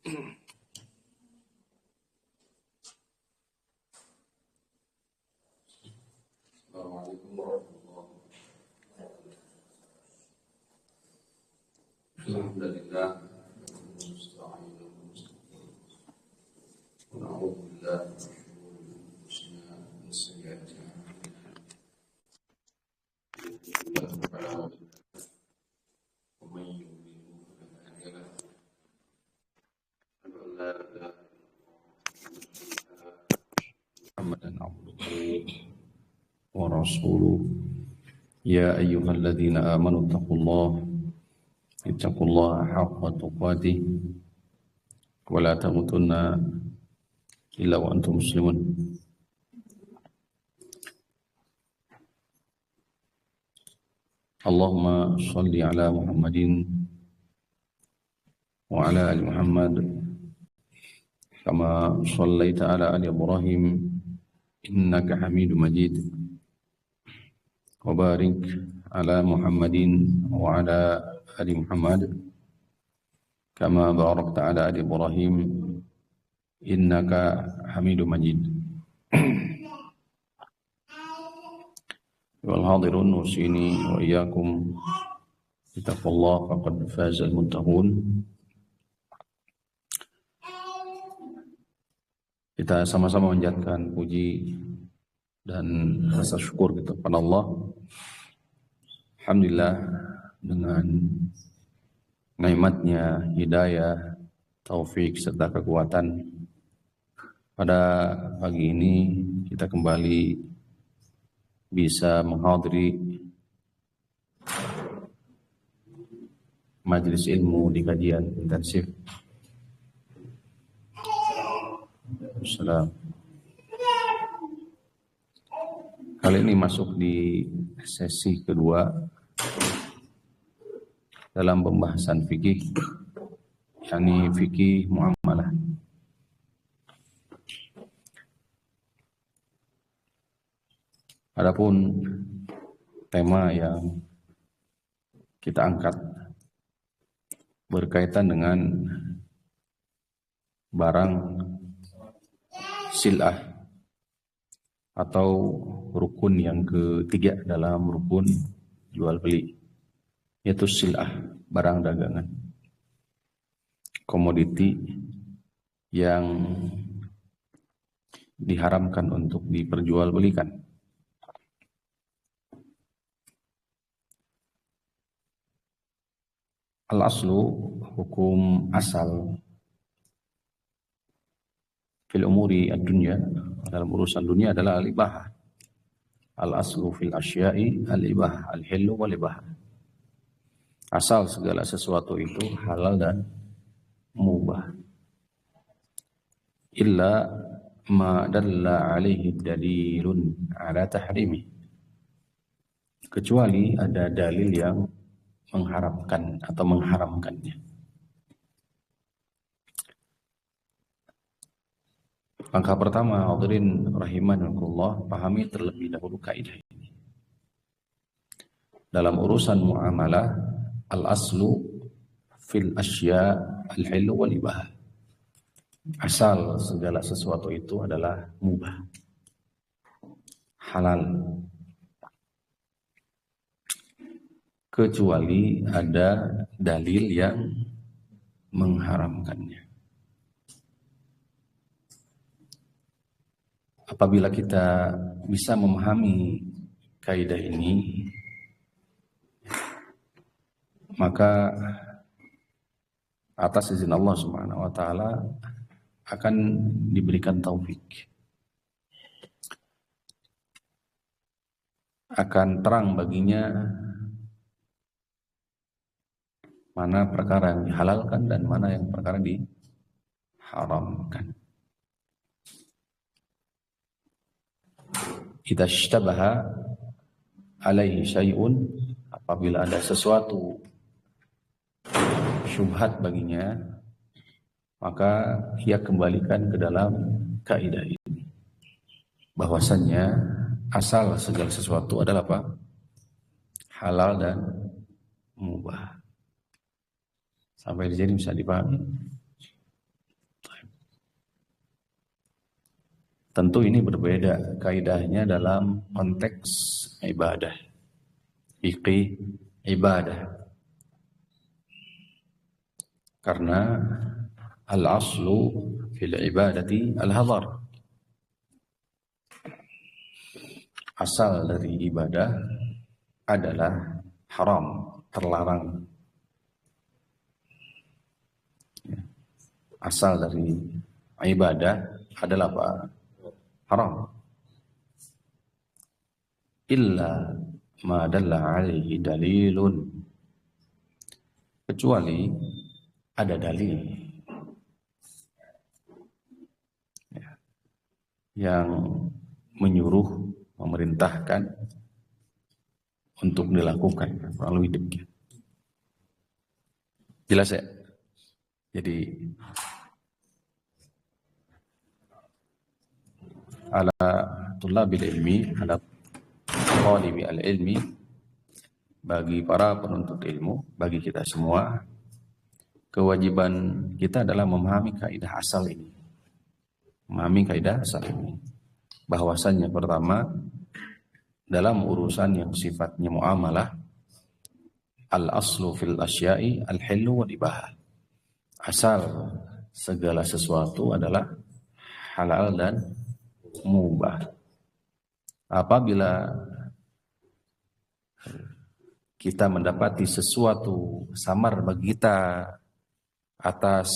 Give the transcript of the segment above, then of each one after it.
Assalamualaikum warahmatullahi wabarakatuh. Alhamdulillah. ونعوذ بالله من شرور انفسنا ومن سيئات اعمالنا ومن يضلل فلا هادي له اشهد ان لا اله الا الله محمدا عبده ورسوله يا ايها الذين امنوا اتقوا الله حق تقاته ولا تموتن إلا وأنتم مسلمون. اللهم صل على محمد وعلى آل محمد كما صليت على آل إبراهيم إنك حميد مجيد وبارك على محمد وعلى آل محمد كما باركت على آل إبراهيم innaka hamidum majid. Wal hadirun usini wa iyyakum bittaqwallah faqad fazal muttaqun. Kita sama-sama menjadikan puji dan rasa syukur kita kepada Allah. Alhamdulillah dengan nikmatnya hidayah, taufik serta kekuatan, pada pagi ini kita kembali bisa menghadiri majelis ilmu di kajian intensif. Salam. Kali ini masuk di sesi kedua dalam pembahasan fikih, yakni fikih muamalah. Adapun tema yang kita angkat berkaitan dengan barang sil'ah atau rukun yang ketiga dalam rukun jual beli, yaitu sil'ah, barang dagangan, komoditi yang diharamkan untuk diperjualbelikan. Al-aslu, hukum asal fil umuri ad-dunya, dalam urusan dunia adalah al-ibahah. Al-aslu fil asya'i al-ibahah, al-hillu wal-ibahah. Asal segala sesuatu itu halal dan mubah. Illa ma dalla alaihi dalilun ala tahrimi. Kecuali ada dalil yang mengharapkan atau mengharamkannya. Langkah pertama, hadirin rahimakumullah, pahami terlebih dahulu kaidah ini. Dalam urusan muamalah, al-aslu fil asya al-hillu wal ibahah. Asal segala sesuatu itu adalah mubah, halal, kecuali ada dalil yang mengharamkannya. Apabila kita bisa memahami kaidah ini, maka atas izin Allah Subhanahu wa taala akan diberikan taufik, akan terang baginya mana perkara yang dihalalkan dan mana yang perkara diharamkan. Idza ishtabaha alaihi syai'un, apabila ada sesuatu syubhat baginya, maka ia kembalikan ke dalam kaidah ini, bahwasannya asal segala sesuatu adalah apa? Halal dan mubah. Sampai di sini bisa dipahami? Tentu ini berbeda kaidahnya dalam konteks ibadah, fikih ibadah. Karena al-aslu fil ibadati al-hadar. Asal dari ibadah adalah haram, terlarang. Asal dari ibadah adalah apa? Haram. Illa ma dalla alaihi dalilun. Kecuali ada dalil yang menyuruh, memerintahkan untuk dilakukan. Kurang lebih demikian. Jelas ya? Jadi ala tulabil ilmi, ala talibi al-ilmi, bagi para penuntut ilmu, bagi kita semua, kewajiban kita adalah memahami kaidah asal ini. Memahami kaidah asal ini. Bahwasannya pertama, dalam urusan yang sifatnya muamalah, al-aslu fil asya'i al-hillu wal ibahah. Asal segala sesuatu adalah halal dan mubah. Apabila kita mendapati sesuatu samar bagi kita atas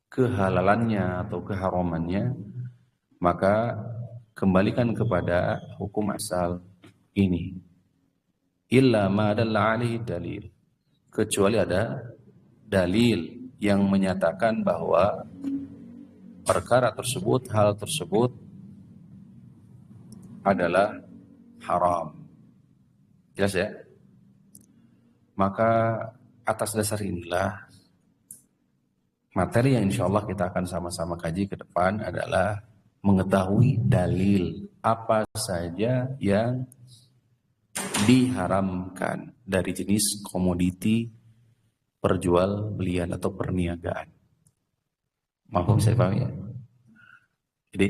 kehalalannya atau keharamannya, maka kembalikan kepada hukum asal ini. Illa ma dalla alaihi dalil. Kecuali ada dalil yang menyatakan bahwa perkara tersebut, hal tersebut adalah haram. Jelas ya? Maka atas dasar inilah materi yang insya Allah kita akan sama-sama kaji ke depan adalah mengetahui dalil apa saja yang diharamkan dari jenis komoditi perjual belian atau perniagaan. Mahfum saya paham ya? Jadi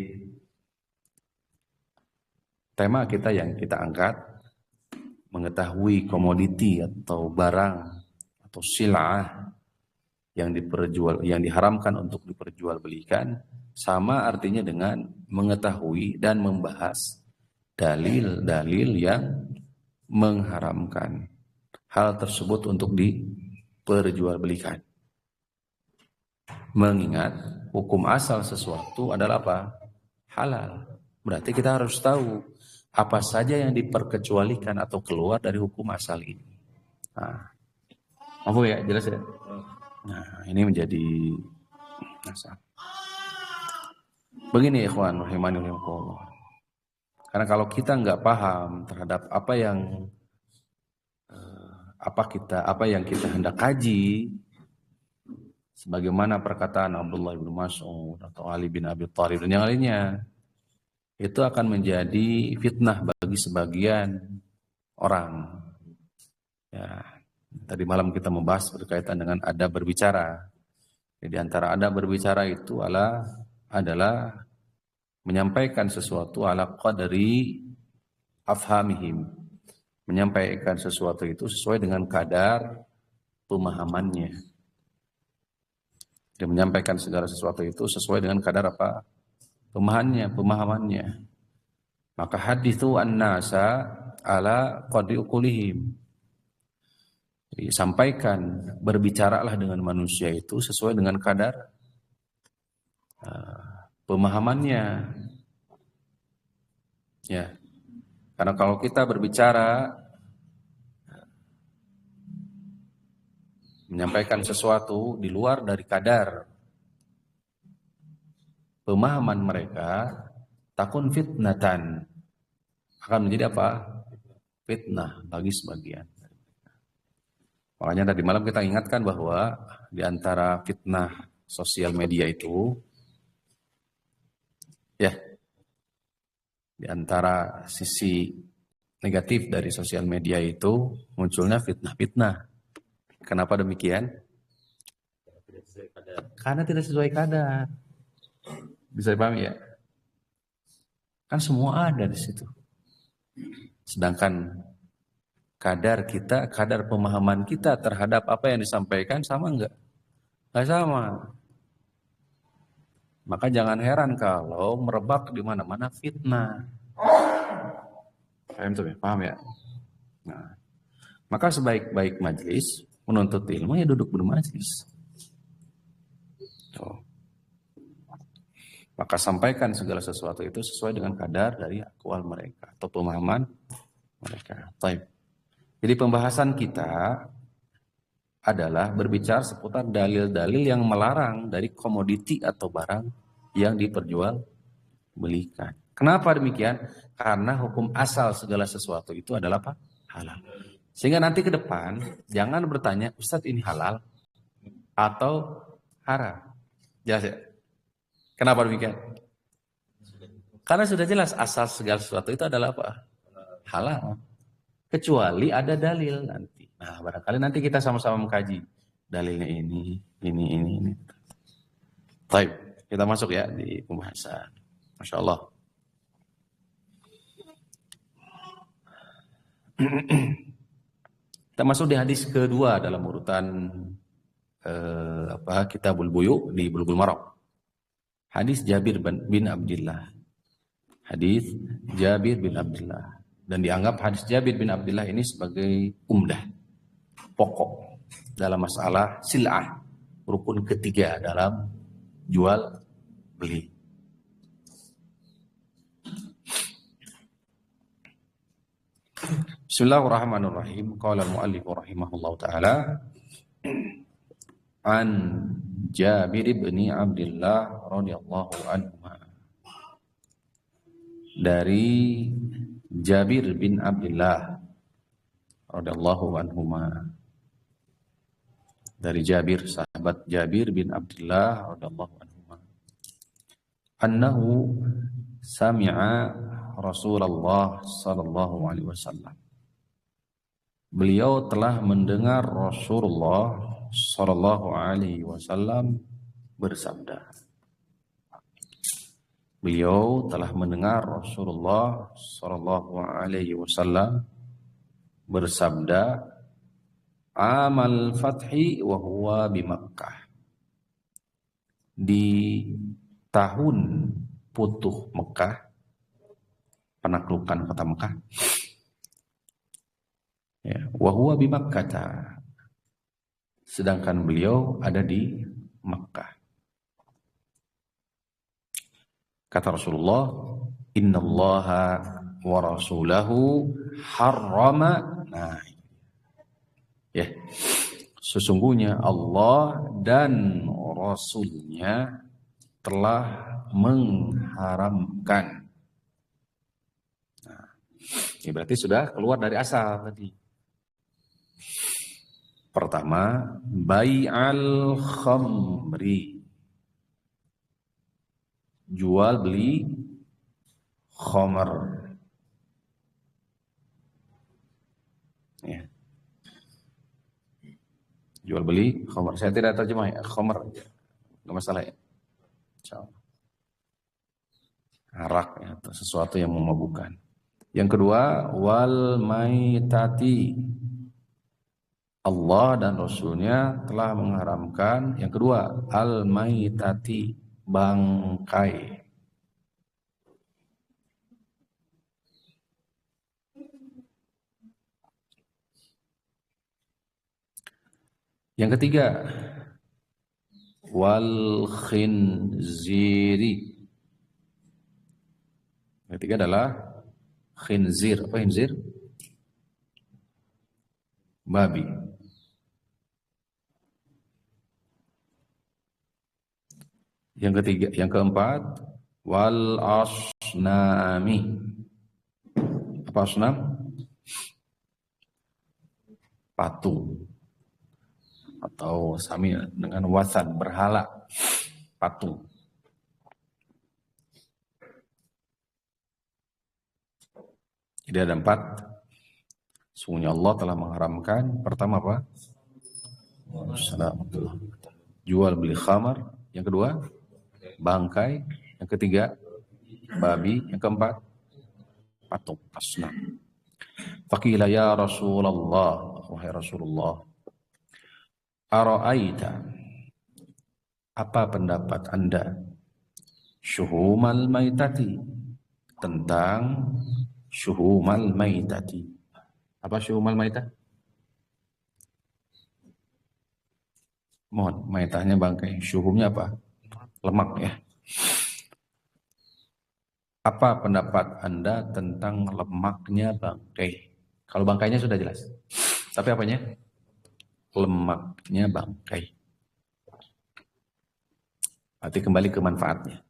tema kita yang kita angkat mengetahui komoditi atau barang atau sil'ah yang diharamkan untuk diperjualbelikan, sama artinya dengan mengetahui dan membahas dalil-dalil yang mengharamkan hal tersebut untuk diperjualbelikan. Mengingat hukum asal sesuatu adalah apa? Halal. Berarti kita harus tahu apa saja yang diperkecualikan atau keluar dari hukum asal ini. Nah, mampu ya, jelas ya? Nah, ini menjadi asal. Begini ikhwan rahimani rahimakumullah. Karena kalau kita nggak paham terhadap apa yang kita hendak kaji, sebagaimana perkataan Abdullah bin Mas'ud atau Ali bin Abi Thalib dan yang lainnya, itu akan menjadi fitnah bagi sebagian orang. Ya, tadi malam kita membahas berkaitan dengan adab berbicara. Jadi antara adab berbicara itu adalah menyampaikan sesuatu ala qadri afhamihim. Menyampaikan sesuatu itu sesuai dengan kadar pemahamannya. Dia menyampaikan segala sesuatu itu sesuai dengan kadar apa? Pemahamannya. Maka hadithu an-nasa ala qadri uqulihim. Jadi, sampaikan, berbicaralah dengan manusia itu sesuai dengan kadar pemahamannya. Ya. Karena kalau kita berbicara menyampaikan sesuatu di luar dari kadar pemahaman mereka, takun fitnatan, akan menjadi apa? Fitnah bagi sebagian. Makanya tadi malam kita ingatkan bahwa di antara fitnah sosial media itu, ya, di antara sisi negatif dari sosial media itu munculnya fitnah-fitnah. Kenapa demikian? Karena tidak sesuai kadar. Bisa dipahami ya? Kan semua ada di situ. Sedangkan kadar kita, kadar pemahaman kita terhadap apa yang disampaikan sama enggak? Enggak sama. Maka jangan heran kalau merebak di mana-mana fitnah. Paham ya? Nah, maka sebaik-baik majelis menuntut ilmu ya duduk bermajelis. Tuh. Maka sampaikan segala sesuatu itu sesuai dengan kadar dari akwal mereka atau pemahaman mereka. Baik. Jadi pembahasan kita adalah berbicara seputar dalil-dalil yang melarang dari komoditi atau barang yang diperjualbelikan. Kenapa demikian? Karena hukum asal segala sesuatu itu adalah apa? Halal. Sehingga nanti ke depan jangan bertanya, Ustadz ini halal atau haram. Jelas ya? Kenapa demikian? Karena sudah jelas asal segala sesuatu itu adalah apa? Halal. Kecuali ada dalil nanti. Nah, barangkali nanti kita sama-sama mengkaji dalilnya ini. Baik, kita masuk ya di pembahasan. Masya Allah. Kita masuk di hadis kedua dalam urutan Kitabul Buyu di Bulughul Maram. Hadis Jabir bin Abdullah. Hadis Jabir bin Abdullah. Dan dianggap hadis Jabir bin Abdullah ini sebagai umdah, pokok dalam masalah sil'ah, rukun ketiga dalam jual beli. Bismillahirrahmanirrahim. Qala al-muallif rahimahullahu taala an Jabir bin Abdullah radhiyallahu anhu. Dari Jabir bin Abdullah radhiyallahu anhuma. Dari Jabir, sahabat Jabir bin Abdullah radhiyallahu anhuma. Annahu sami'a Rasulullah sallallahu alaihi wasallam. Beliau telah mendengar Rasulullah sallallahu alaihi wasallam bersabda. Beliau telah mendengar Rasulullah sallallahu alaihi wasallam bersabda, amal fathi wa huwa bi Makkah. Di tahun putuh Mekah, penaklukan kota Mekah. Ya, wa huwa bi Makkah. Sedangkan beliau ada di Makkah. Kata Rasulullah, innallaha wa rasulahu harrama. Nah, ya, sesungguhnya Allah dan Rasulnya telah mengharamkan. Nah, ini berarti sudah keluar dari asal tadi. Pertama, bai'al khamri. Jual beli khamr. Ya. Jual beli khamr. Saya tidak terjemah ya, khamr. Enggak masalah ya. Insyaallah. Arak ya, atau sesuatu yang memabukkan. Yang kedua, wal maitati. Allah dan Rasulnya telah mengharamkan. Yang kedua, al maitati, bangkai. Yang ketiga, wal khinziri. Yang ketiga adalah khinzir. Apa khinzir? Babi. Yang ketiga, yang keempat, wal asnami. Apa asnam? Patung. Atau sami dengan wasan, berhala, patung. Jadi ada 4. Sungguhnya Allah telah mengharamkan. Pertama apa? Jual beli khamar. Yang kedua, bangkai. Yang ketiga, babi. Yang keempat, patung, asnam. Faqila ya Rasulullah, wahai Rasulullah, ara'aita, apa pendapat Anda, syuhumal maitati, tentang syuhumal maitati. Apa syuhumal maitah? Mohon, maitahnya bangkai, syuhumnya apa? Lemak ya. Apa pendapat Anda tentang lemaknya bangkai? Kalau bangkainya sudah jelas. Tapi apanya? Lemaknya bangkai. Berarti kembali ke manfaatnya.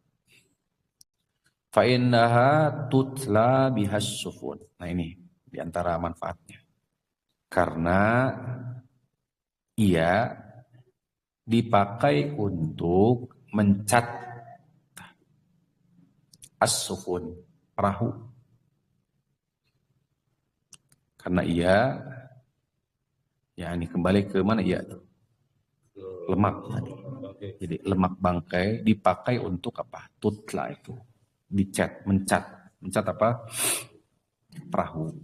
Fa innaha tutla bihas sufun. Nah ini diantara manfaatnya. Karena ia dipakai untuk mencat as-sufun, perahu. Karena ia, ya ini kembali ke mana ia tuh? Lemak tadi. Jadi lemak bangkai dipakai untuk apa? Tutla itu. Dicat, mencat apa? Perahu.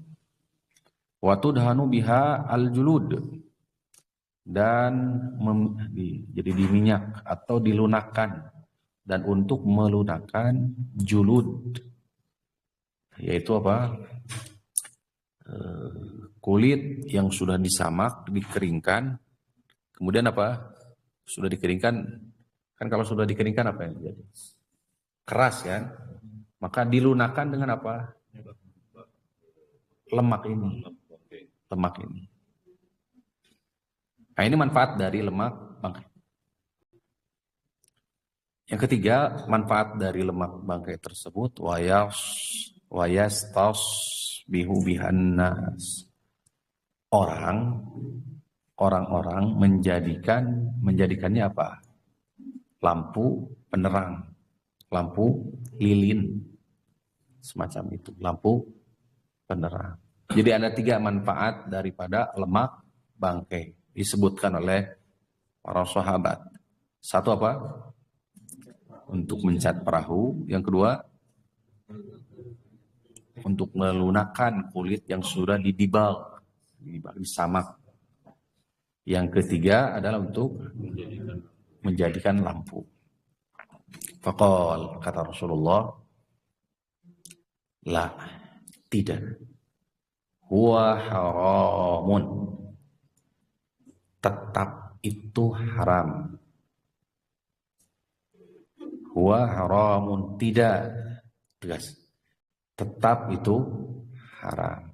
Wa tudhanu biha al-julud. Dan jadi diminyak atau dilunakan. Dan untuk melunakkan julud, yaitu apa? Kulit yang sudah disamak, dikeringkan, kemudian apa? Sudah dikeringkan, kan kalau sudah dikeringkan apa yang jadi? Keras kan? Maka dilunakan dengan apa? Lemak ini. Lemak ini. Nah ini manfaat dari lemak bangkai. Yang ketiga, manfaat dari lemak bangkai tersebut wayastas bihu bihannas. Orang-orang menjadikannya apa? Lampu penerang, lampu lilin, semacam itu, lampu penerang. Jadi ada 3 manfaat daripada lemak bangkai disebutkan oleh para sahabat. Satu apa? Untuk mencat perahu. Yang kedua, untuk melunakkan kulit yang sudah didibal, disamak. Yang ketiga adalah untuk menjadikan lampu. Faqal, kata Rasulullah, la, tidak. Huwa haramun. Tetap itu haram. Huwa haramun, tidak. Tegas. Tetap itu haram.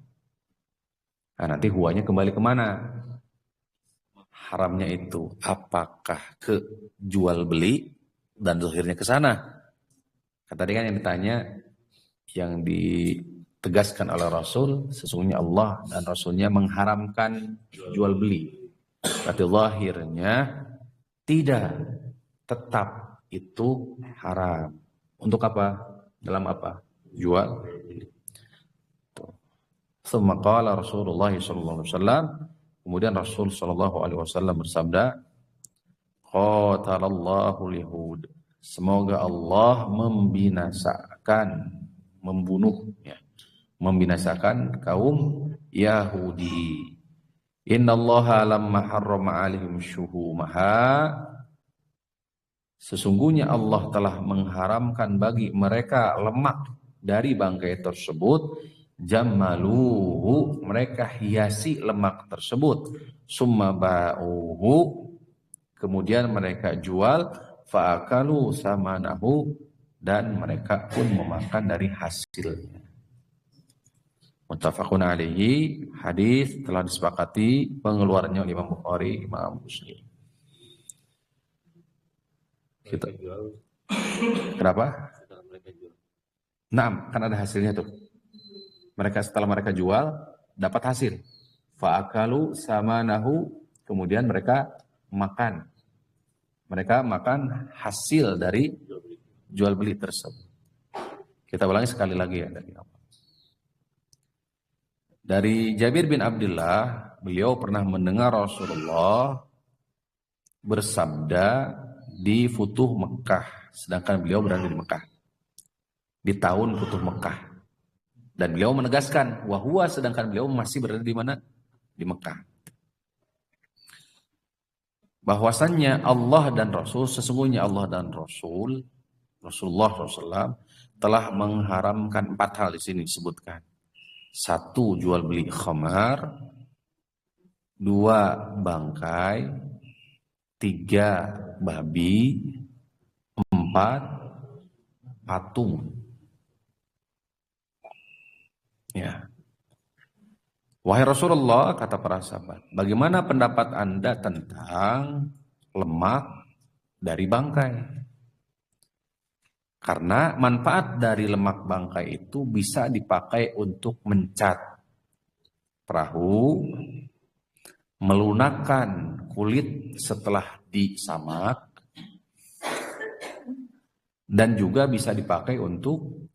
Nah, nanti huwanya kembali kemana? Haramnya itu apakah ke jual beli dan zahirnya ke sana? Tadi kan yang ditanya, yang ditegaskan oleh Rasul, sesungguhnya Allah dan Rasulnya mengharamkan jual beli. Berarti zahirnya tidak, tetap itu haram. Untuk apa? Dalam apa? Jual beli. Tsumma qala Rasulullah sallallahu alaihi wasallam, kemudian Rasul sallallahu alaihi wasallam bersabda, qatalallahu yahud. Semoga Allah membinasakan kaum Yahudi. Innallaha lamma harrama alaihim syuhumaha. Sesungguhnya Allah telah mengharamkan bagi mereka lemak dari bangkai tersebut. Jammaluhu, mereka hiasi lemak tersebut. Summa ba'uhu, kemudian mereka jual. Fa'akalu samanahu, dan mereka pun memakan dari hasilnya. Muttafaqun alaihi, hadis telah disepakati pengeluarannya oleh Imam Bukhari, Imam Muslim. Kita. Kenapa? Nah, kan ada hasilnya tuh. Setelah mereka jual dapat hasil. Fa'akalu samanahu, kemudian mereka makan. Mereka makan hasil dari jual beli tersebut. Kita ulangi sekali lagi ya dari Jabir bin Abdullah, beliau pernah mendengar Rasulullah bersabda di Futuh Mekah, sedangkan beliau berada di Mekah. di tahun Futuh Mekah. Dan beliau menegaskan wahwa, sedangkan beliau masih berada di mana? Di Mekah. Bahwasannya Allah dan Rasul, sesungguhnya Allah dan Rasulullah SAW telah mengharamkan 4 hal di sini disebutkan. 1, jual beli khamar. 2, bangkai. 3, babi. 4, patung. Ya. Wahai Rasulullah, kata para sahabat, bagaimana pendapat Anda tentang lemak dari bangkai? Karena manfaat dari lemak bangkai itu bisa dipakai untuk mencat perahu, melunakkan kulit setelah disamak, dan juga bisa dipakai untuk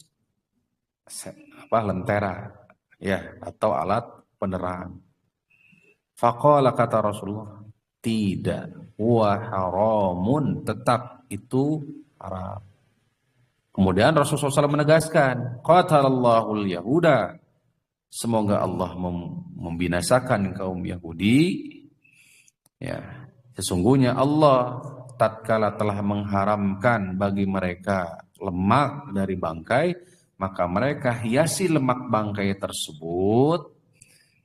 lentera, ya, atau alat penerang. Faqala, kata Rasulullah, tidak, wa haramun, tetap itu haram. Kemudian Rasulullah SAW menegaskan, qatalallahul yahuda, semoga Allah membinasakan kaum Yahudi. Ya, sesungguhnya Allah tatkala telah mengharamkan bagi mereka lemak dari bangkai, maka mereka hiasi lemak bangkai tersebut.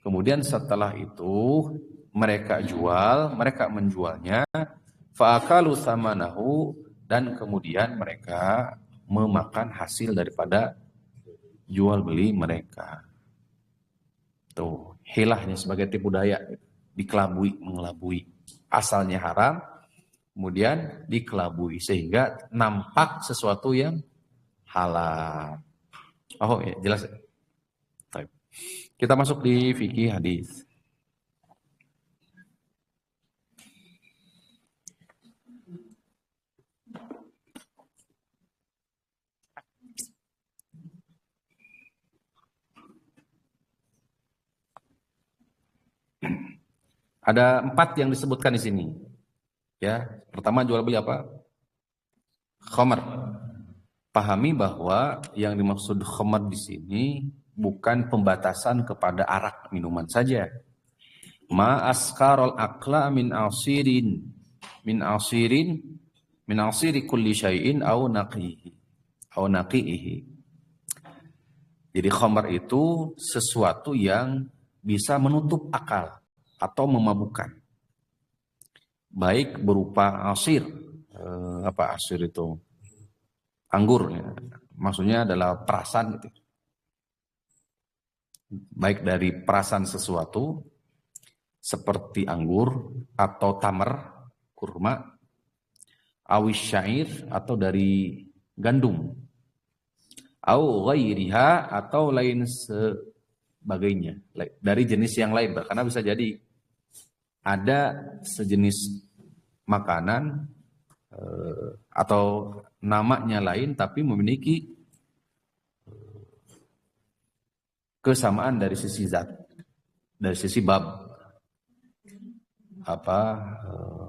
Kemudian setelah itu mereka menjualnya, fa'akalu thamanahu, dan kemudian mereka memakan hasil daripada jual beli mereka. Tuh, hilahnya sebagai tipu daya, mengelabui. Asalnya haram, kemudian dikelabui sehingga nampak sesuatu yang halal. Oh ya, jelas. Kita masuk di fikih hadis. Ada 4 yang disebutkan di sini. Ya, pertama jual beli apa? Khamar. Pahami bahwa yang dimaksud khamar di sini bukan pembatasan kepada arak minuman saja. Ma askarul aqla min asiri kulli syai'in au naqihi. Jadi khamar itu sesuatu yang bisa menutup akal atau memabukkan. Baik berupa asir. Apa asir itu? Anggur, ya. Maksudnya adalah perasan gitu. Baik dari perasan sesuatu seperti anggur atau tamar, kurma, awis syair atau dari gandum, au ghairiha atau lain sebagainya dari jenis yang lain. Karena bisa jadi ada sejenis makanan atau namanya lain tapi memiliki kesamaan dari sisi zat, dari sisi bab,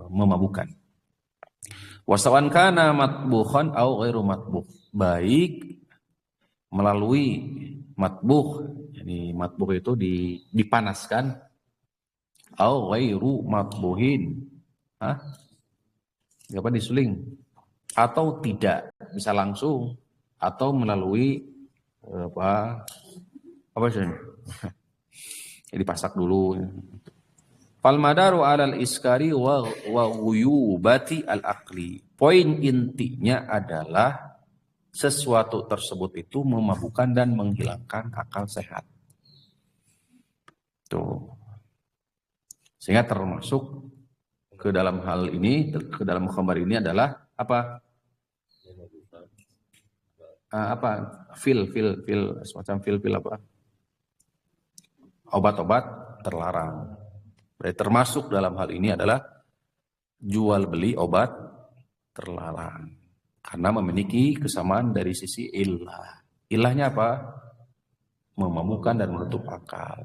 memabukkan. Wasawan kana matbukhan au ghairu matbukh, baik melalui matbukh, jadi matbukh itu dipanaskan, au ghairu matbuhin, disuling, atau tidak, bisa langsung atau melalui apa sih? Dipasak dulu. Fal madaru 'alal iskari wa ghuyubati al-aqli. Poin intinya adalah sesuatu tersebut itu memabukkan dan menghilangkan akal sehat. Tuh. Sehingga termasuk ke dalam hal ini, ke dalam khamar ini adalah apa? Fil semacam fil apa? Obat-obat terlarang. Berarti termasuk dalam hal ini adalah jual beli obat terlarang. Karena memiliki kesamaan dari sisi illah. Illahnya apa? Memabukkan dan menutup akal.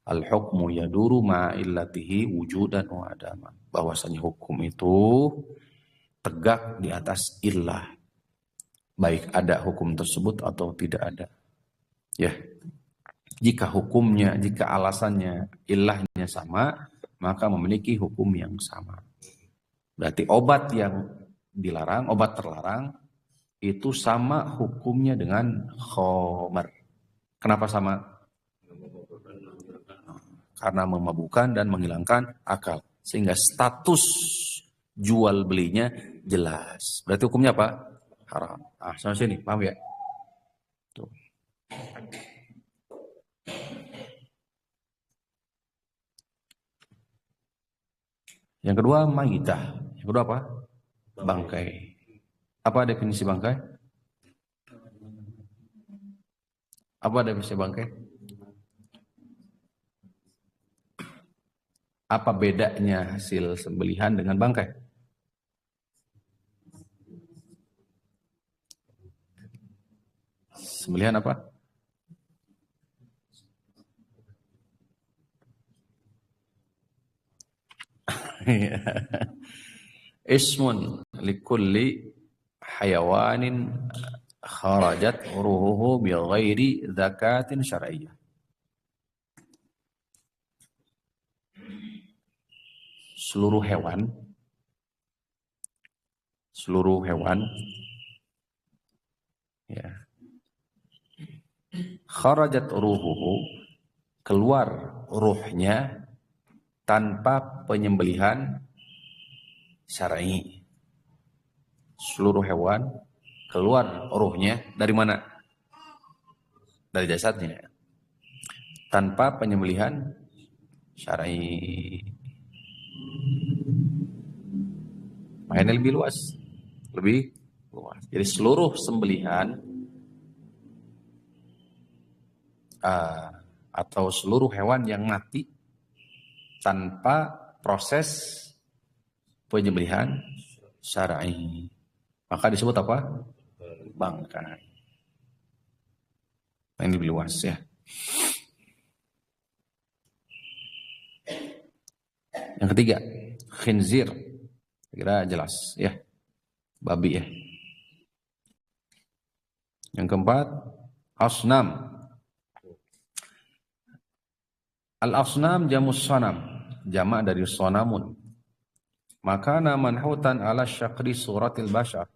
Al-hukmu yaduru ma'illatihi wujudan wa adaman. Bahwasanya hukum itu tegak di atas illah. baik ada hukum tersebut atau tidak ada. Ya, jika hukumnya, jika alasannya, ilahnya sama, maka memiliki hukum yang sama. Berarti obat yang dilarang, obat terlarang, itu sama hukumnya dengan khamar. Kenapa sama? Karena memabukkan dan menghilangkan akal. Sehingga status jual belinya jelas. Berarti hukumnya apa? Haram. Ah, sama sini, paham ya? Tuh. Yang kedua, maitah. Yang kedua apa? Bangkai. Apa definisi bangkai? Apa definisi bangkai? Apa bedanya hasil sembelihan dengan bangkai? Sembelihan apa? Ismun likulli hayawanin kharajat ruhuhu bi ghairi zakatin syar'iyyah. Seluruh hewan ya, kharajat ruhuhu, keluar ruhnya tanpa penyembelihan syar'i. Seluruh hewan keluar ruhnya dari mana? Dari jasadnya. Tanpa penyembelihan syar'i. Makanya lebih luas. Lebih luas. Jadi seluruh sembelihan atau seluruh hewan yang mati tanpa proses penyembelihan syar'i, maka disebut apa? Bangkai. Ini lebih luas ya. Yang ketiga, khinzir. Kira jelas ya. Babi ya. Yang keempat, asnam. Al-asnam jamus sanam. Jamak dari sonamun. Maka manhutan ala syakri suratil bashar.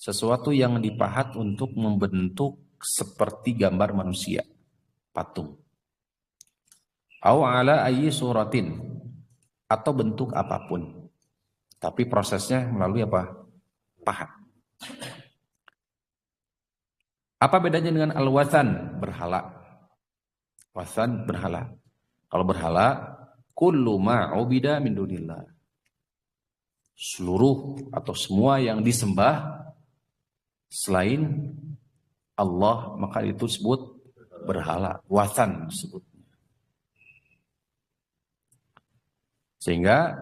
Sesuatu yang dipahat untuk membentuk seperti gambar manusia. Patung. Au ala ayyi suratin. Atau bentuk apapun. Tapi prosesnya melalui apa? Pahat. Apa bedanya dengan al-wathan? Berhala. Wathan berhala. Kalau berhala, kullu ma'ubida min dunillah. Seluruh atau semua yang disembah selain Allah, maka itu disebut berhala. Wathan disebut. Sehingga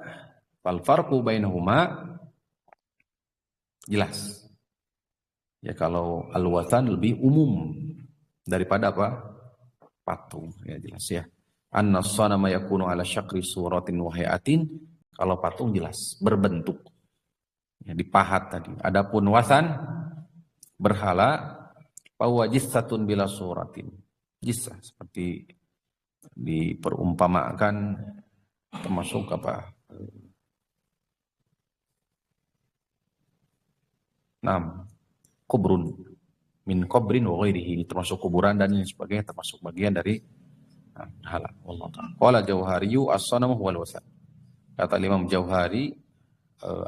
fal farqu bainahuma jelas. Ya kalau al-wathan lebih umum daripada apa? Patung, ya jelas ya. An-sanama yakunu ala syakri suratin wa hayatin. Kalau patung jelas berbentuk. Ya, dipahat tadi. Adapun wathan berhala bahwa jissatun bila suratin. Jissah seperti diperumpamakan termasuk apa? Kubrun min qabrin wa ghairihi, termasuk kuburan dan lain sebagainya, termasuk bagian dari berhala. Wallahu ta'ala. Qala Jauhariyu as-sanam wal wathan. Kata Imam Jauhari,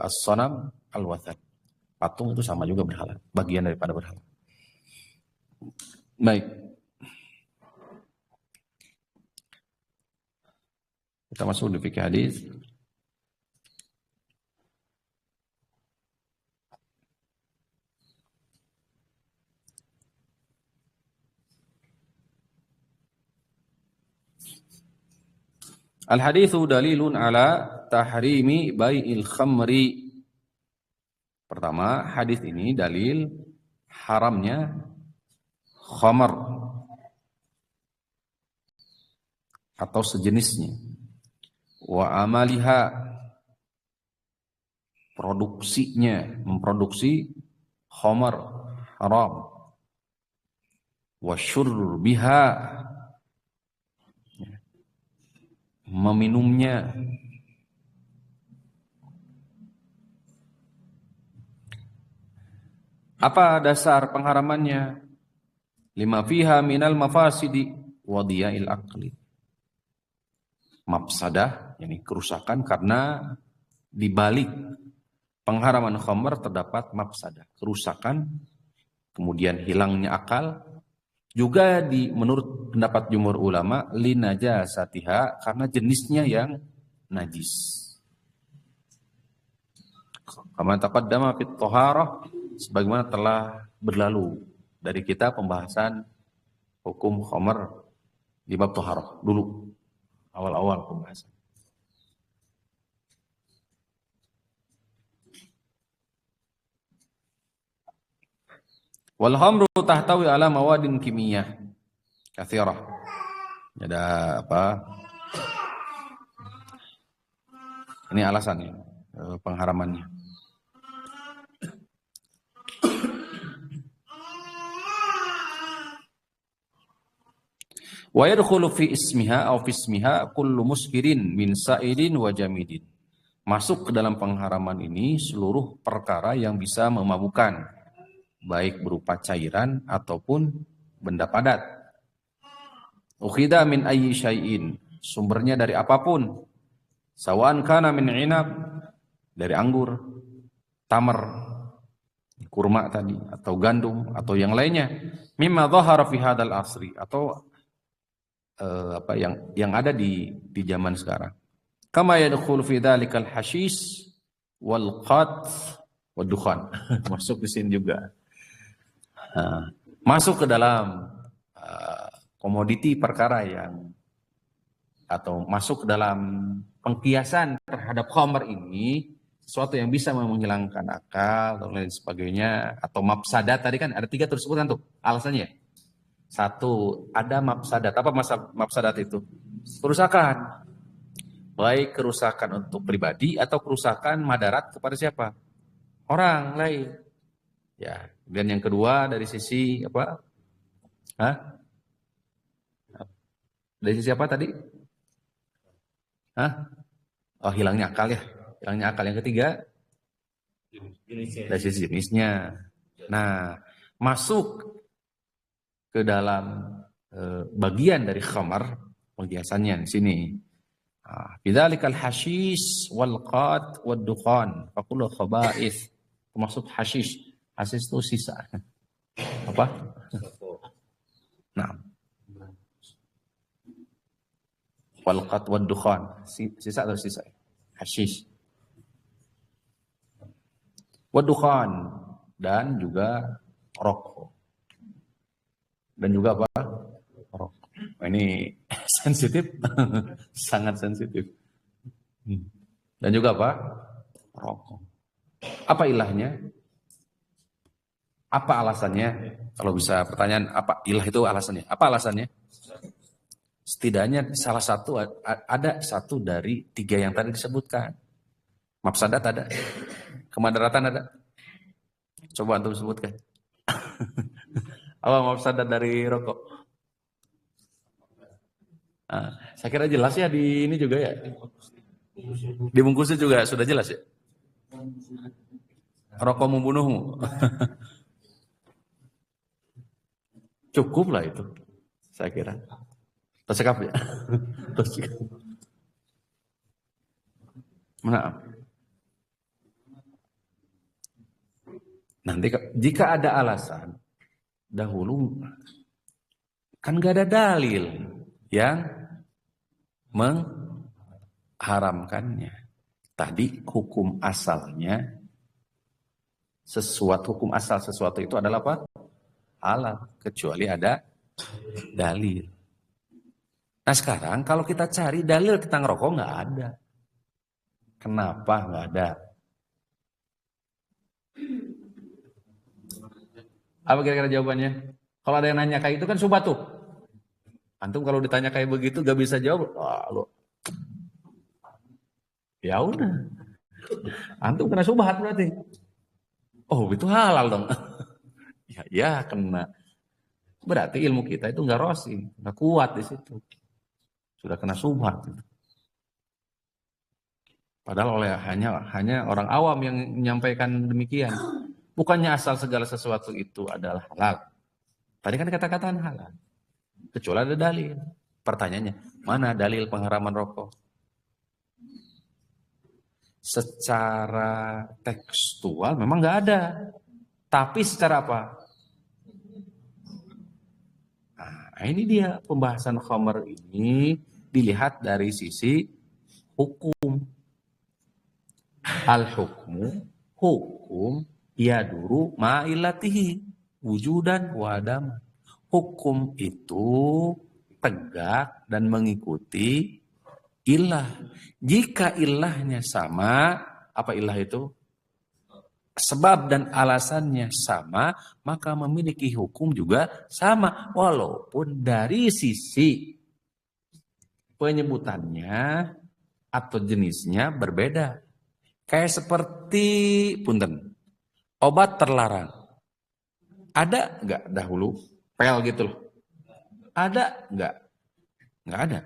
as-sanam al-wathan. Patung itu sama juga berhala, bagian daripada berhala. Baik. Kita masuk di fikih hadis. Al-haditsu dalilun ala tahrimi bai'il khamri. Pertama, hadis ini dalil haramnya khamar atau sejenisnya. Wa amaliha, produksinya, memproduksi khamar haram. Wasyurbiha, meminumnya. Apa dasar pengharamannya? Lima fiha minal mafasidi wa diya'il aqli. Mafsadah, yakni kerusakan, karena di balik pengharaman khamr terdapat mafsadah, kerusakan, kemudian hilangnya akal. Juga menurut pendapat jumhur ulama, linajasatiha, karena jenisnya yang najis. Kama taqaddama fit thaharah, sebagaimana telah berlalu dari kita pembahasan hukum khamr di bab thaharah dulu, awal-awal pembahasan. Wal khamru tahtawi ala mawadin kimiyah katsirah. Ada apa? Ini alasannya, pengharamannya. Wa yadkhulu fi ismiha aw fi ismiha kullu muskirin min sa'idin wa jamidin. Masuk ke dalam pengharaman ini seluruh perkara yang bisa memabukkan, baik berupa cairan ataupun benda padat. Ukhida min ayyi syai'in, sumbernya dari apapun. Sawan kana min inab, dari anggur, tamar, kurma tadi, atau gandum, atau yang lainnya. Mimma dhahara fi hadzal asri, atau yang ada di zaman sekarang. Kama yadkhulu fi dzalikal hashish wal qat wad dukhan. Masuk di sini juga. Masuk ke dalam komoditi perkara yang, atau masuk ke dalam pengkiasan terhadap khamr ini, sesuatu yang bisa menghilangkan akal dan lain sebagainya, atau mafsadat. Tadi kan ada 3 tersebut tuh alasannya. 1, ada mafsadat. Apa mafsadat itu? Kerusakan. Baik kerusakan untuk pribadi atau kerusakan madarat kepada siapa? Orang lain. Ya, dan yang kedua dari sisi apa? Dari sisi apa tadi? Oh, hilangnya akal ya. Hilangnya akal. Yang ketiga dari sisi jenisnya. Nah, masuk ke dalam bagian dari khamar, penghiasannya di sini. Bidzalikal hashish wal qat wad dukhan fa kullu khaba'ith, termasuk hashish. Hashish itu sisa. Apa? Nah. Wal qat wad dukhan, sisa atau sisa? Hashish. Wad dukhan, dan juga rokok. Dan juga apa? Rokok. Ini sensitif, sangat sensitif. Dan juga apa? Rokok. Apa ilahnya? Apa alasannya? Kalau bisa pertanyaan, apa ilah itu alasannya? Apa alasannya? Setidaknya salah satu, ada 1 dari 3 yang tadi disebutkan. Mafsadat ada, kemadaratan ada. Coba antum sebutkan. Apa mafsadat dari rokok? Saya kira jelas ya di ini juga ya. Di bungkusnya juga sudah jelas ya. Rokok membunuhmu. Cukup lah itu, saya kira. Tersekap ya. Nah, nanti jika ada alasan dahulu, kan gak ada dalil yang mengharamkannya. Tadi hukum asalnya, hukum asal sesuatu itu adalah apa? Halal, kecuali ada dalil. Nah sekarang kalau kita cari dalil tentang rokok nggak ada. Kenapa nggak ada? Apa kira-kira jawabannya? Kalau ada yang nanya kayak itu kan subhat tuh. Antum kalau ditanya kayak begitu gak bisa jawab. Ya udah. Antum kena subhat berarti. Oh itu halal dong. Ya kena. Berarti ilmu kita itu nggak rosi, nggak kuat di situ. Sudah kena subhat. Padahal oleh hanya orang awam yang menyampaikan demikian. Bukannya asal segala sesuatu itu adalah halal. Tadi kan kata-kataan halal. Kecuali ada dalil. Pertanyaannya, mana dalil pengharaman rokok? Secara tekstual memang nggak ada. Tapi secara apa? Nah, ini dia pembahasan khamar ini dilihat dari sisi hukum. Al-hukmu, hukum yaduru ma'ilatihi wujudan wa adam. Hukum itu tegak dan mengikuti ilah. Jika ilahnya sama, apa ilah itu? Sebab dan alasannya sama, maka memiliki hukum juga sama. Walaupun dari sisi penyebutannya atau jenisnya berbeda. Kayak seperti, punten, obat terlarang. Ada nggak dahulu? Pel gitu loh. Ada nggak? Nggak ada.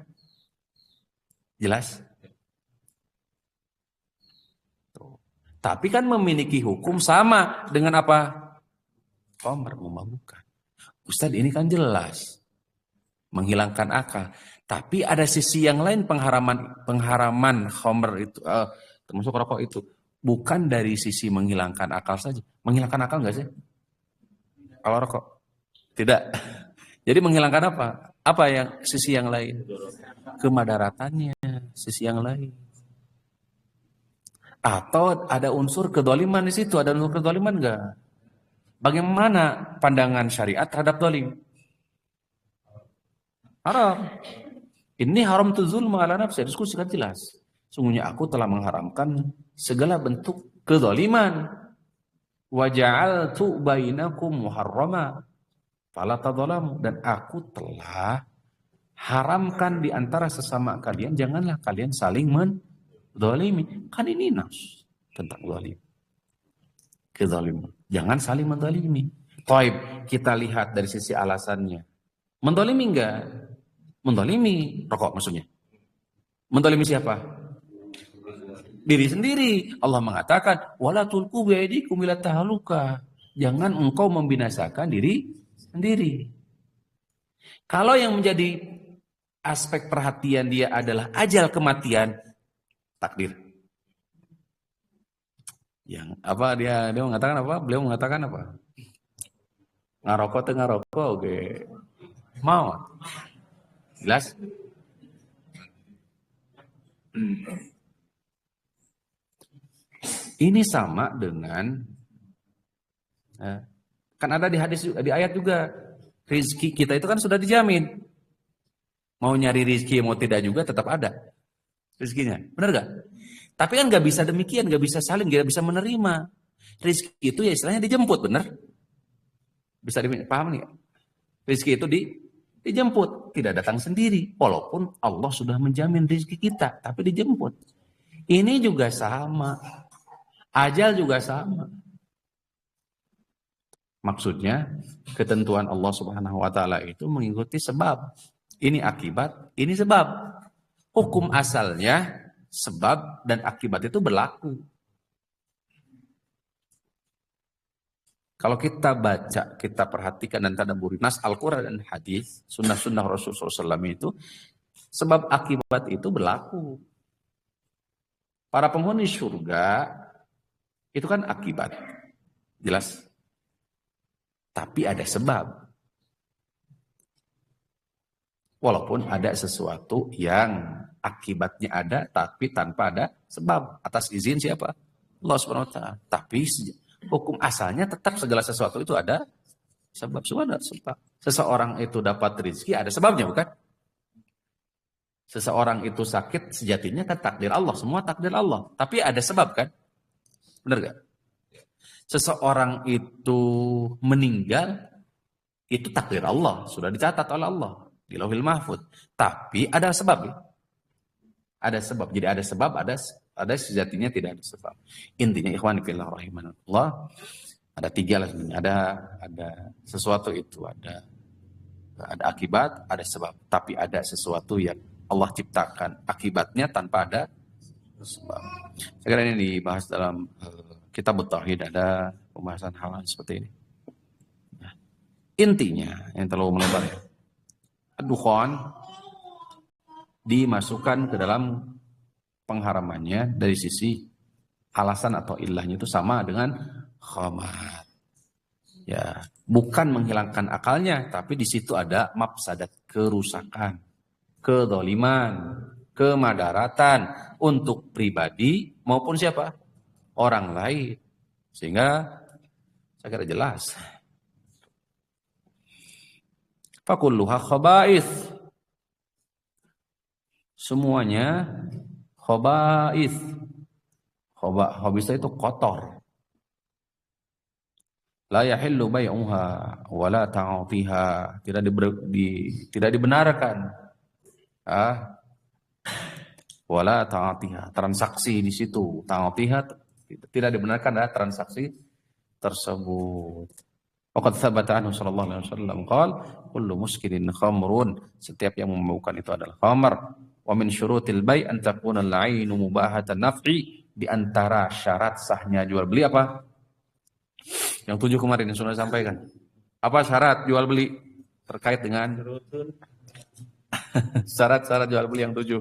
Jelas? Tapi kan memiliki hukum sama dengan apa? Khamr, memabukkan. Ustadz ini kan jelas. Menghilangkan akal. Tapi ada sisi yang lain pengharaman khamr itu, termasuk rokok itu. Bukan dari sisi menghilangkan akal saja. Menghilangkan akal nggak sih? Kalau rokok? Tidak. Jadi menghilangkan apa? Apa yang sisi yang lain? Kemadaratannya, sisi yang lain. Atau ada unsur kedoliman di situ? Ada unsur kedoliman enggak? Bagaimana pandangan syariat terhadap dolim? Haram. Ini haram tu zulm ala nafsi. Diskusi kan jelas. Sungguhnya aku telah mengharamkan segala bentuk kedoliman. Wa ja'altu bainakum muharrama fala tadzalamu. Dan aku telah haramkan di antara sesama kalian, janganlah kalian saling mendolimi. Kan ini nas tentang dolim. Kezaliman. Jangan saling mendolimi. Taib, kita lihat dari sisi alasannya. Mendolimi enggak? Mendolimi. Rokok maksudnya. Mendolimi siapa? Diri sendiri. Allah mengatakan, wala tulqu biaydikum ila tahaluka. Jangan engkau membinasakan diri sendiri. Kalau yang menjadi aspek perhatian dia adalah ajal kematian, takdir. Yang apa dia mengatakan apa? Beliau mengatakan apa? Ngarokok teh ngarokok oke. Mau. Jelas? Ini sama dengan kan ada di hadis, di ayat juga, rizki kita itu kan sudah dijamin. Mau nyari rizki mau tidak juga tetap ada rizkinya, benar gak? Tapi kan gak bisa demikian, gak bisa saling, gak bisa menerima. Rizki itu ya istilahnya dijemput, benar? Bisa dipaham nih? Rizki itu dijemput, tidak datang sendiri. Walaupun Allah sudah menjamin rizki kita, tapi dijemput. Ini juga sama. Ajal juga sama. Maksudnya, ketentuan Allah Subhanahu wa taala itu mengikuti sebab. Ini akibat, ini sebab. Hukum asalnya sebab dan akibat itu berlaku. Kalau kita baca, kita perhatikan dan tadabburi nas Al-Quran dan hadis, sunnah-sunnah Rasulullah SAW itu, sebab akibat itu berlaku. Para penghuni surga itu kan akibat, jelas. Tapi ada sebab. Walaupun ada sesuatu yang akibatnya ada, tapi tanpa ada sebab. Atas izin siapa? Allah SWT. Tapi hukum asalnya tetap segala sesuatu itu ada sebab. Semua ada sebab. Seseorang itu dapat rezeki ada sebabnya, bukan? Seseorang itu sakit sejatinya kan takdir Allah. Semua takdir Allah. Tapi ada sebab kan? Benar gak? Seseorang itu meninggal, itu takdir Allah. Sudah dicatat oleh Allah di Lauhil Mahfuz. Tapi ada sebab. Ya? Ada sebab. Jadi ada sebab, ada sejatinya tidak ada sebab. Intinya ikhwan fillah rahimanallah, Ada tiga lah sebenarnya. Ada sesuatu itu, ada akibat, ada sebab. Tapi ada sesuatu yang Allah ciptakan akibatnya tanpa ada sebab. Saya kira ini dibahas dalam kitab Tauhid, ada pembahasan hal seperti ini. Nah, intinya yang terlalu melebar ya. Dukhan dimasukkan ke dalam pengharamannya dari sisi alasan atau ilahnya itu sama dengan khamar. Ya, bukan menghilangkan akalnya, tapi di situ ada mafsadat, kerusakan, kedoliman, kemadaratan untuk pribadi maupun siapa? Orang lain. Sehingga saya kira jelas. Fakulluha khaba'ith. Semuanya khaba'ith. Khaba'ith itu kotor. La yahillu bai'uha wa la ta'atiha. Tidak dibenarkan. Wala ta'atiha. Transaksi di situ. Ta'atiha tidak dibenarkan ada transaksi tersebut. Waqad thabata anhu sallallahu alaihi wasallam qala kullu muskirin khamrun. Setiap yang memabukkan itu adalah khamr. Wa min syurutil bai' an takuna al-'ainu mubahatan naf'i. Di antara syarat sahnya jual beli apa? Yang 7 kemarin yang sudah sampaikan. Apa syarat jual beli terkait dengan syarat-syarat jual beli yang 7?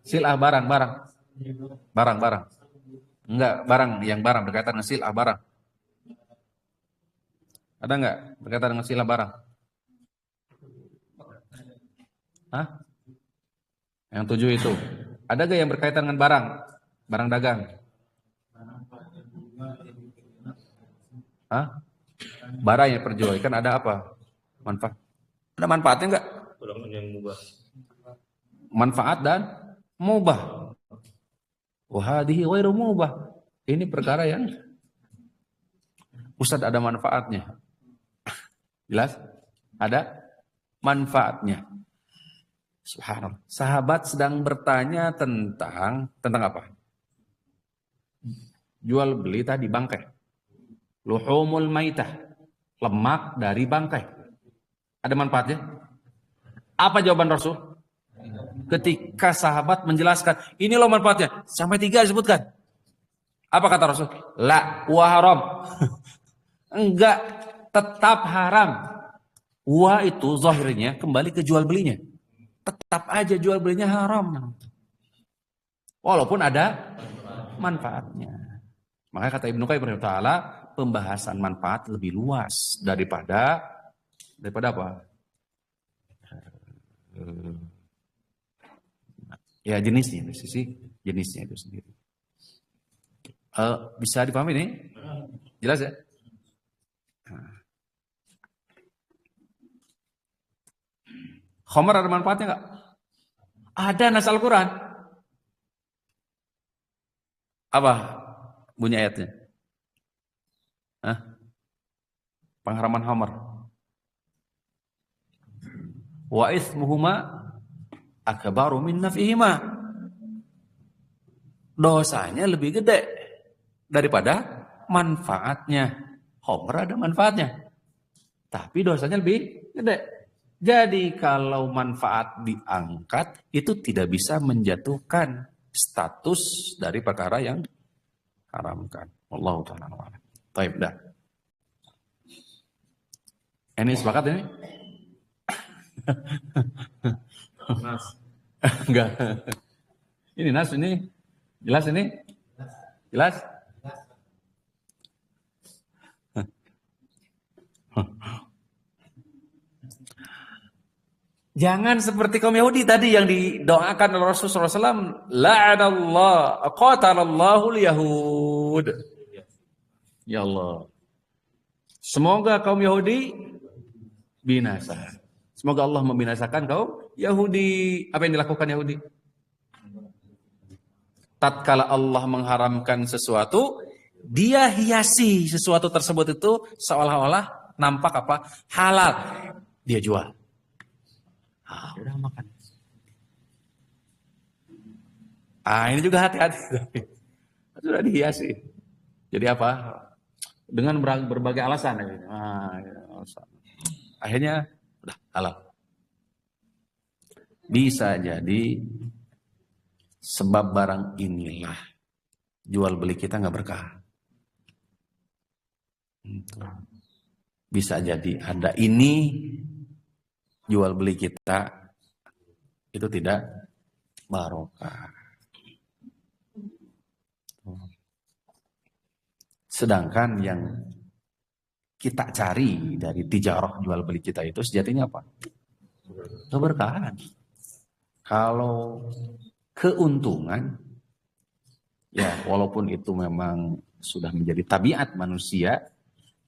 Silah barang. Enggak, yang barang berkaitan dengan silah barang. Ada enggak berkaitan dengan silah barang? Hah? Yang 7 itu. Ada enggak yang berkaitan dengan barang dagang? Hah? Barang yang perjualkan ada apa? Manfaat. Ada manfaatnya enggak? Manfaat dan mubah. Wahadihi ghairu mubah. Ini perkara yang Ustaz ada manfaatnya. Jelas? Ada manfaatnya. Subhanallah. Sahabat sedang bertanya tentang apa? Jual beli tadi bangkai. Luhumul maitah, lemak dari bangkai. Ada manfaatnya? Apa jawaban Rasul? Ketika sahabat menjelaskan, ini loh manfaatnya, sampai 3 disebutkan. Apa kata Rasul? La wa haram. Enggak, tetap haram. Wa itu zahirnya kembali ke jual belinya. Tetap aja jual belinya haram. Walaupun ada manfaatnya. Makanya kata Ibnu Qayyim rahimahullah, pembahasan manfaat lebih luas daripada apa? Ya jenisnya, dari sisi jenisnya itu sendiri. Bisa dipahami nih? Jelas ya? Khamar ada manfaatnya nggak? Ada nas Al-Quran. Apa bunyi ayatnya? Hah? Pengharaman khamar. Wa itsmuhuma akbaru min naf'ihima. Dosanya lebih gede daripada manfaatnya. Khamar ada manfaatnya, tapi dosanya lebih gede. Jadi kalau manfaat diangkat, itu tidak bisa menjatuhkan status dari perkara yang haramkan. Wallahu ta'ala a'lam. Baik, dah. Ini sepakat ini? Nas. Enggak. Ini nas ini. Jelas ini? Jelas? Jangan seperti kaum Yahudi tadi yang didoakan oleh Rasulullah SAW. La'anallah, qatalallahu al-yahud. Ya Allah. Semoga kaum Yahudi binasa. Semoga Allah membinasakan kaum Yahudi. Apa yang dilakukan Yahudi? Tatkala Allah mengharamkan sesuatu, dia hiasi sesuatu tersebut itu seolah-olah nampak apa? Halal. Dia jual. Udah makan. Ini juga hati-hati. Sudah dihiasi. Jadi apa? dengan berbagai alasan. Alasan. Akhirnya udah halal. Bisa jadi sebab barang inilah jual beli kita nggak berkah. Bisa jadi ada ini jual beli kita itu tidak barokah. Sedangkan yang kita cari dari tijarah jual beli kita itu sejatinya apa? Keberkahan. Kalau keuntungan, ya walaupun itu memang sudah menjadi tabiat manusia,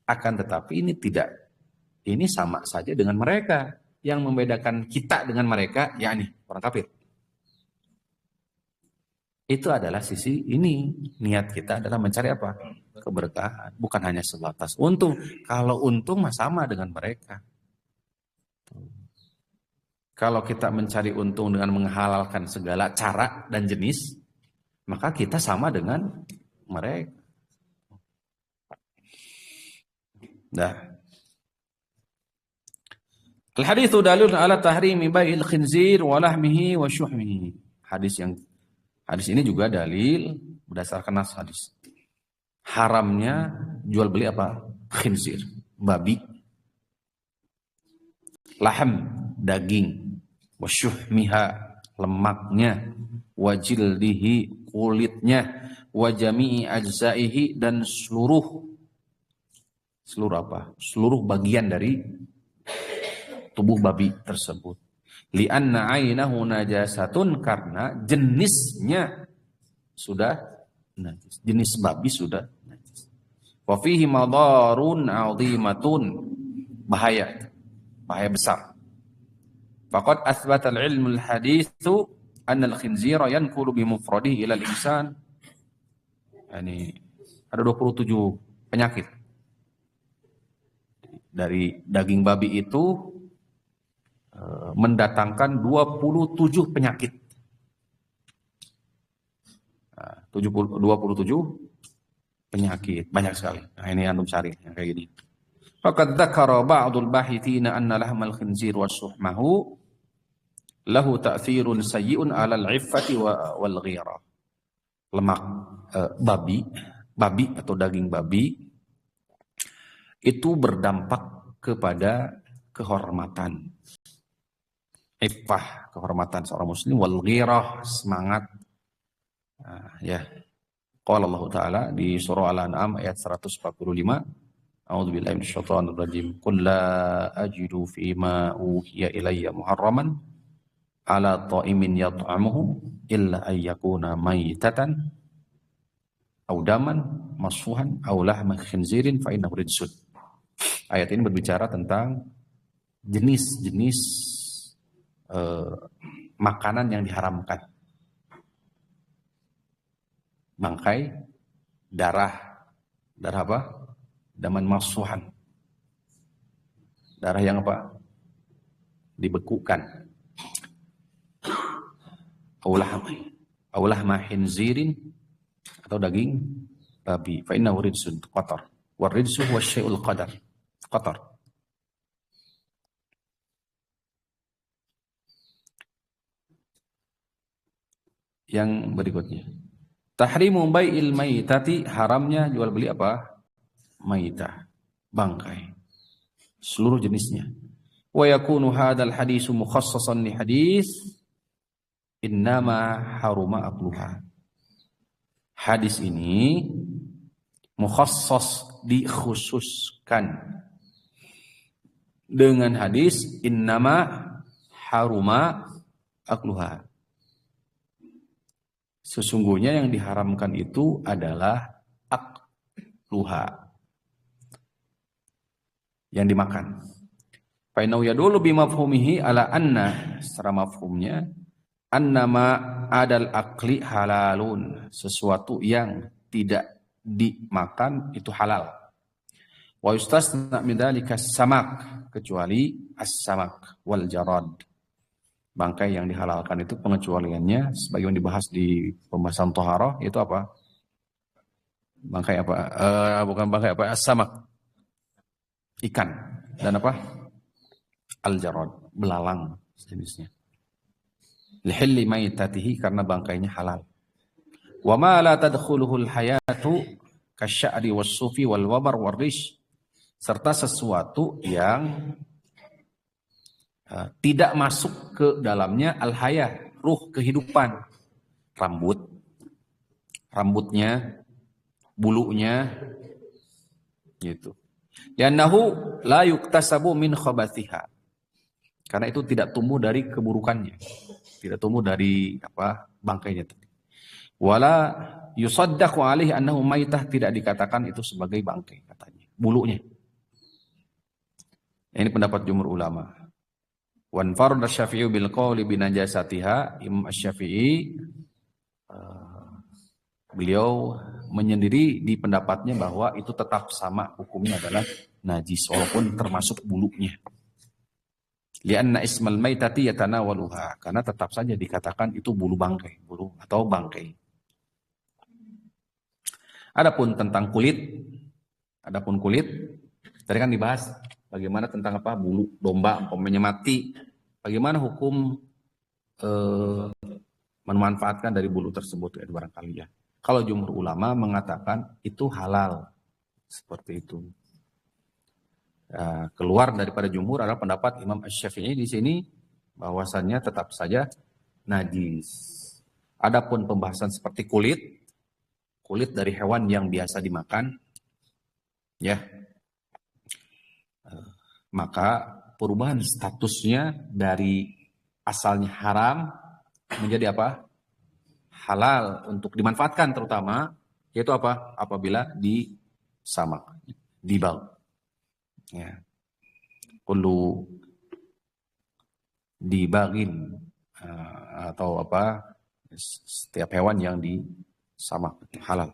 akan tetapi ini sama saja dengan mereka. Yang membedakan kita dengan mereka, yakni orang kafir. Itu adalah sisi ini. Niat kita adalah mencari apa? Keberkahan. Bukan hanya sebatas untung. Kalau untung mah sama dengan mereka. Kalau kita mencari untung dengan menghalalkan segala cara dan jenis, maka kita sama dengan mereka. Dah. Al-haditsu dalilun ala tahrimi bai'il khinzir wa lahmihi wa syuhmihi. Hadis ini juga dalil berdasarkan nas hadis. Haramnya jual beli apa? Khinzir, babi. Laham, daging. Wa syuhmiha, lemaknya. Wa jildihi, kulitnya. Wa jami'i ajzaihi, dan seluruh apa? Seluruh bagian dari tubuh babi tersebut. Li'anna 'ainahu najasatun, karena jenisnya sudah najis. Jenis babi sudah najis. Wa fihi madarun 'azimatun, bahaya besar. Faqad athbata al-'ilmu al-haditsu anna al-khinzira yanqulu bi mufradihi ila al-insan. Yani ada 27 penyakit. Dari daging babi itu mendatangkan 27 penyakit. 27 penyakit, banyak sekali. Nah, ini antum cari yang kayak gini. Faqad dzakara ba'dul bahithina anna lahmal khinzir wa suhmahu lahu ta'thirun sayyi'un 'ala al-'iffati wal ghira. Lemak babi atau daging babi itu berdampak kepada kehormatan, iffah, kehormatan seorang muslim, wal ghirah, semangat. Ya. Qala Allah Ta'ala di surah Al-An'am ayat 145, A'udzubillahi minasyaitonir rajim. Qul la ajidu fi ma uhiya ilayya muharraman ala ta'imin yat'amuhu illa ayyakuna maytatan aw daman masfuhan aw lahma khinzirin fa innahu rijsun. Ayat ini berbicara tentang jenis-jenis makanan yang diharamkan. Bangkai, darah apa? Daman masfuhan. Darah yang apa? Dibekukan. Aulah mahinzirin, atau daging babi. Fa innahu rijsun, qatar. War rijsu huwa syai'ul qadar. Qatar. Yang berikutnya. Tahrimu bai'il maitati, haramnya jual beli apa? Maitah, bangkai. Seluruh jenisnya. Wa yakunu hadzal hadisu mukhassasan li hadis innama haruma akluha. Hadis ini mukhassas, dikhususkan dengan hadis innama haruma akluha. Sesungguhnya yang diharamkan itu adalah akluha, yang dimakan. Fa innahu yadullu bi mafhumihi ala anna, secara mafhumnya, annama adal akli halalun, sesuatu yang tidak dimakan itu halal. Wa yustasna min dzalika samak, kecuali as-samak wal jarad. Bangkai yang dihalalkan itu pengecualiannya sebagaimana dibahas di pembahasan thaharah, itu apa? Bangkai apa? Bukan bangkai apa? As-samak. Ikan. Dan apa? Al-jarad. Belalang jenisnya. Lihilli maitatihi karena bangkainya halal. Wa ma la tadkhuluhul hayatu kasya'ri was-sufi wal wabar war-rish. Serta sesuatu yang tidak masuk ke dalamnya al-hayah, ruh kehidupan. Rambutnya, bulunya, gitu. Li'annahu la yuktasabu min khabathiha. Karena itu tidak tumbuh dari keburukannya. Tidak tumbuh dari bangkainya tadi. Wala yusaddaqu alaihi annahu maitah, tidak dikatakan itu sebagai bangkai katanya. Bulunya. Ini pendapat jumhur ulama. Wan farad asy-Syafi'i bil qawli bi najasatiha. Imam Asy-Syafi'i beliau menyendiri di pendapatnya bahwa itu tetap sama hukumnya adalah najis walaupun termasuk bulunya. Lianna ismal maitati yatanawaluha, karena tetap saja dikatakan itu bulu atau bangkai. Adapun kulit, tadi kan dibahas bagaimana tentang bulu domba umpamanya mati, bagaimana hukum memanfaatkan dari bulu tersebut barangkali ya. Kalau jumhur ulama mengatakan itu halal, seperti itu. Keluar daripada jumhur adalah pendapat Imam Asy-Syafi'i di sini bahwasannya tetap saja najis. Adapun pembahasan seperti kulit dari hewan yang biasa dimakan, ya, maka perubahan statusnya dari asalnya haram menjadi halal untuk dimanfaatkan, terutama yaitu apabila disamak, dibal. Ya. Kullu dibagin atau setiap hewan yang disamak halal.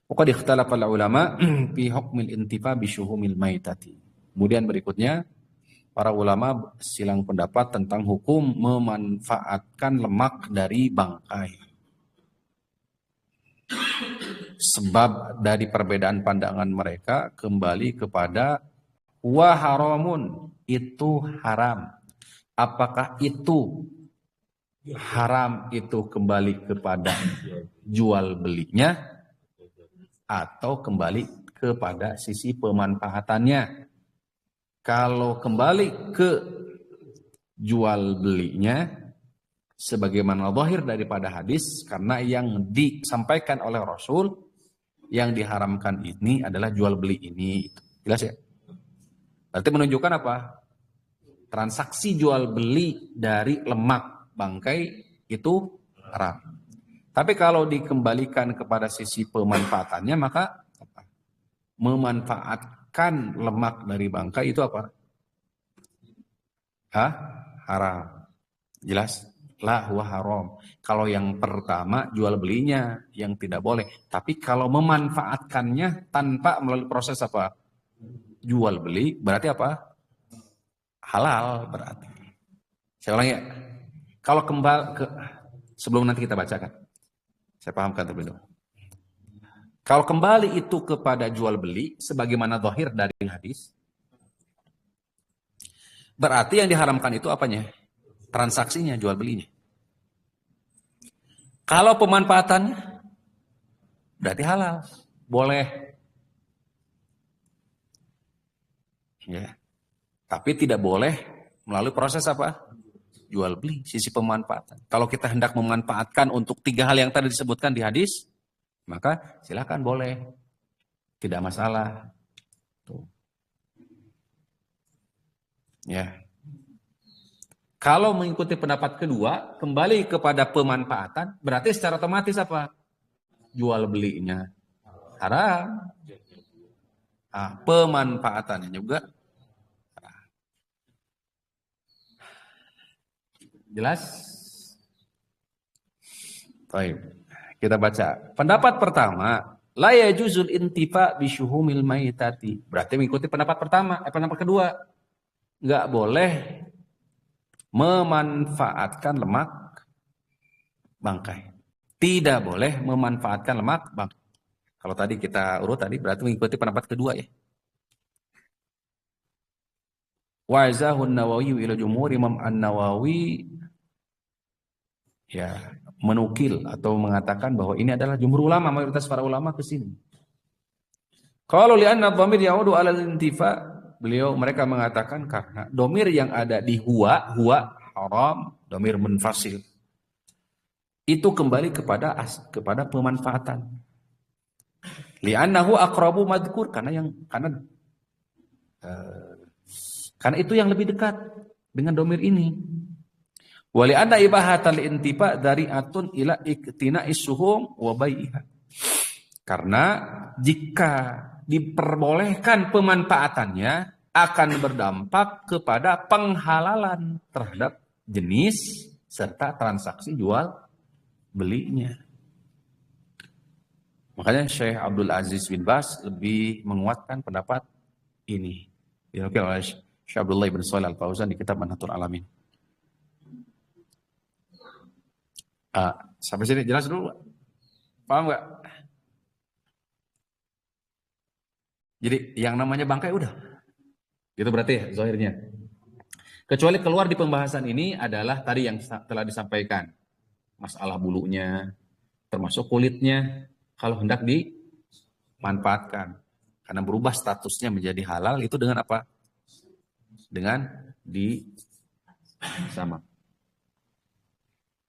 Waqad ikhtalafa ulama fi hukmil intifa bi syuhumil maitati. Kemudian berikutnya para ulama silang pendapat tentang hukum memanfaatkan lemak dari bangkai. Sebab dari perbedaan pandangan mereka kembali kepada wa haramun, itu haram. Apakah itu haram itu kembali kepada jual belinya atau kembali kepada sisi pemanfaatannya? Kalau kembali ke jual belinya, sebagaimana zahir daripada hadis, karena yang disampaikan oleh Rasul yang diharamkan ini adalah jual beli ini. Jelas ya? Berarti menunjukkan transaksi jual beli dari lemak bangkai itu haram. Tapi kalau dikembalikan kepada sisi pemanfaatannya, maka memanfaatkan lemak dari bangkai itu haram. Jelas? La huwa haram. Kalau yang pertama jual belinya yang tidak boleh. Tapi kalau memanfaatkannya tanpa melalui proses jual beli, berarti halal berarti. Saya ulangi ya. Kalau sebelum nanti kita bacakan, saya pahamkan terlebih dahulu. Kalau kembali itu kepada jual beli, sebagaimana zahir dari hadis, berarti yang diharamkan itu apanya? Transaksinya, jual belinya. Kalau pemanfaatannya, berarti halal, boleh. Ya. Tapi tidak boleh melalui proses jual beli, sisi pemanfaatan. Kalau kita hendak memanfaatkan untuk 3 hal yang tadi disebutkan di hadis, maka silakan boleh. Tidak masalah. Tuh. Ya. Kalau mengikuti pendapat kedua, kembali kepada pemanfaatan, berarti secara otomatis jual belinya haram. Pemanfaatannya juga jelas? Baik. Kita baca. Pendapat pertama, la yajuzul intifa bi syuhumil maitati. Berarti mengikuti pendapat pertama, pendapat kedua. Enggak boleh memanfaatkan lemak bangkai. Tidak boleh memanfaatkan lemak bangkai. Kalau tadi kita urut tadi berarti mengikuti pendapat kedua ya. Wa azahun Nawawi ila jumhur, Imam An-Nawawi ya menukil atau mengatakan bahwa ini adalah jumhur ulama, mayoritas para ulama ke sini. Kalau li'anna dhamir ya'udu 'ala al-intifa, mereka mengatakan karena domir yang ada di huwa haram, domir munfasil, itu kembali kepada pemanfaatan. Li'annahu aqrabu madhkur, karena itu yang lebih dekat dengan domir ini. Wa li'anna ibahatal intifa dari'atun ila iktina'is suhum wa bai'iha. Karena jika diperbolehkan pemanfaatannya akan berdampak kepada penghalalan terhadap jenis serta transaksi jual belinya. Makanya Syekh Abdul Aziz bin Baz lebih menguatkan pendapat ini. Dinukil oleh Syekh Abdullah bin Shalih Al-Fauzan di kitab Manhatul Alamin. Sampai sini jelas dulu, paham nggak? Jadi yang namanya bangkai udah, gitu berarti ya zahirnya. Kecuali keluar di pembahasan ini adalah tadi yang telah disampaikan, masalah bulunya, termasuk kulitnya, kalau hendak dimanfaatkan, karena berubah statusnya menjadi halal itu dengan apa? Dengan sama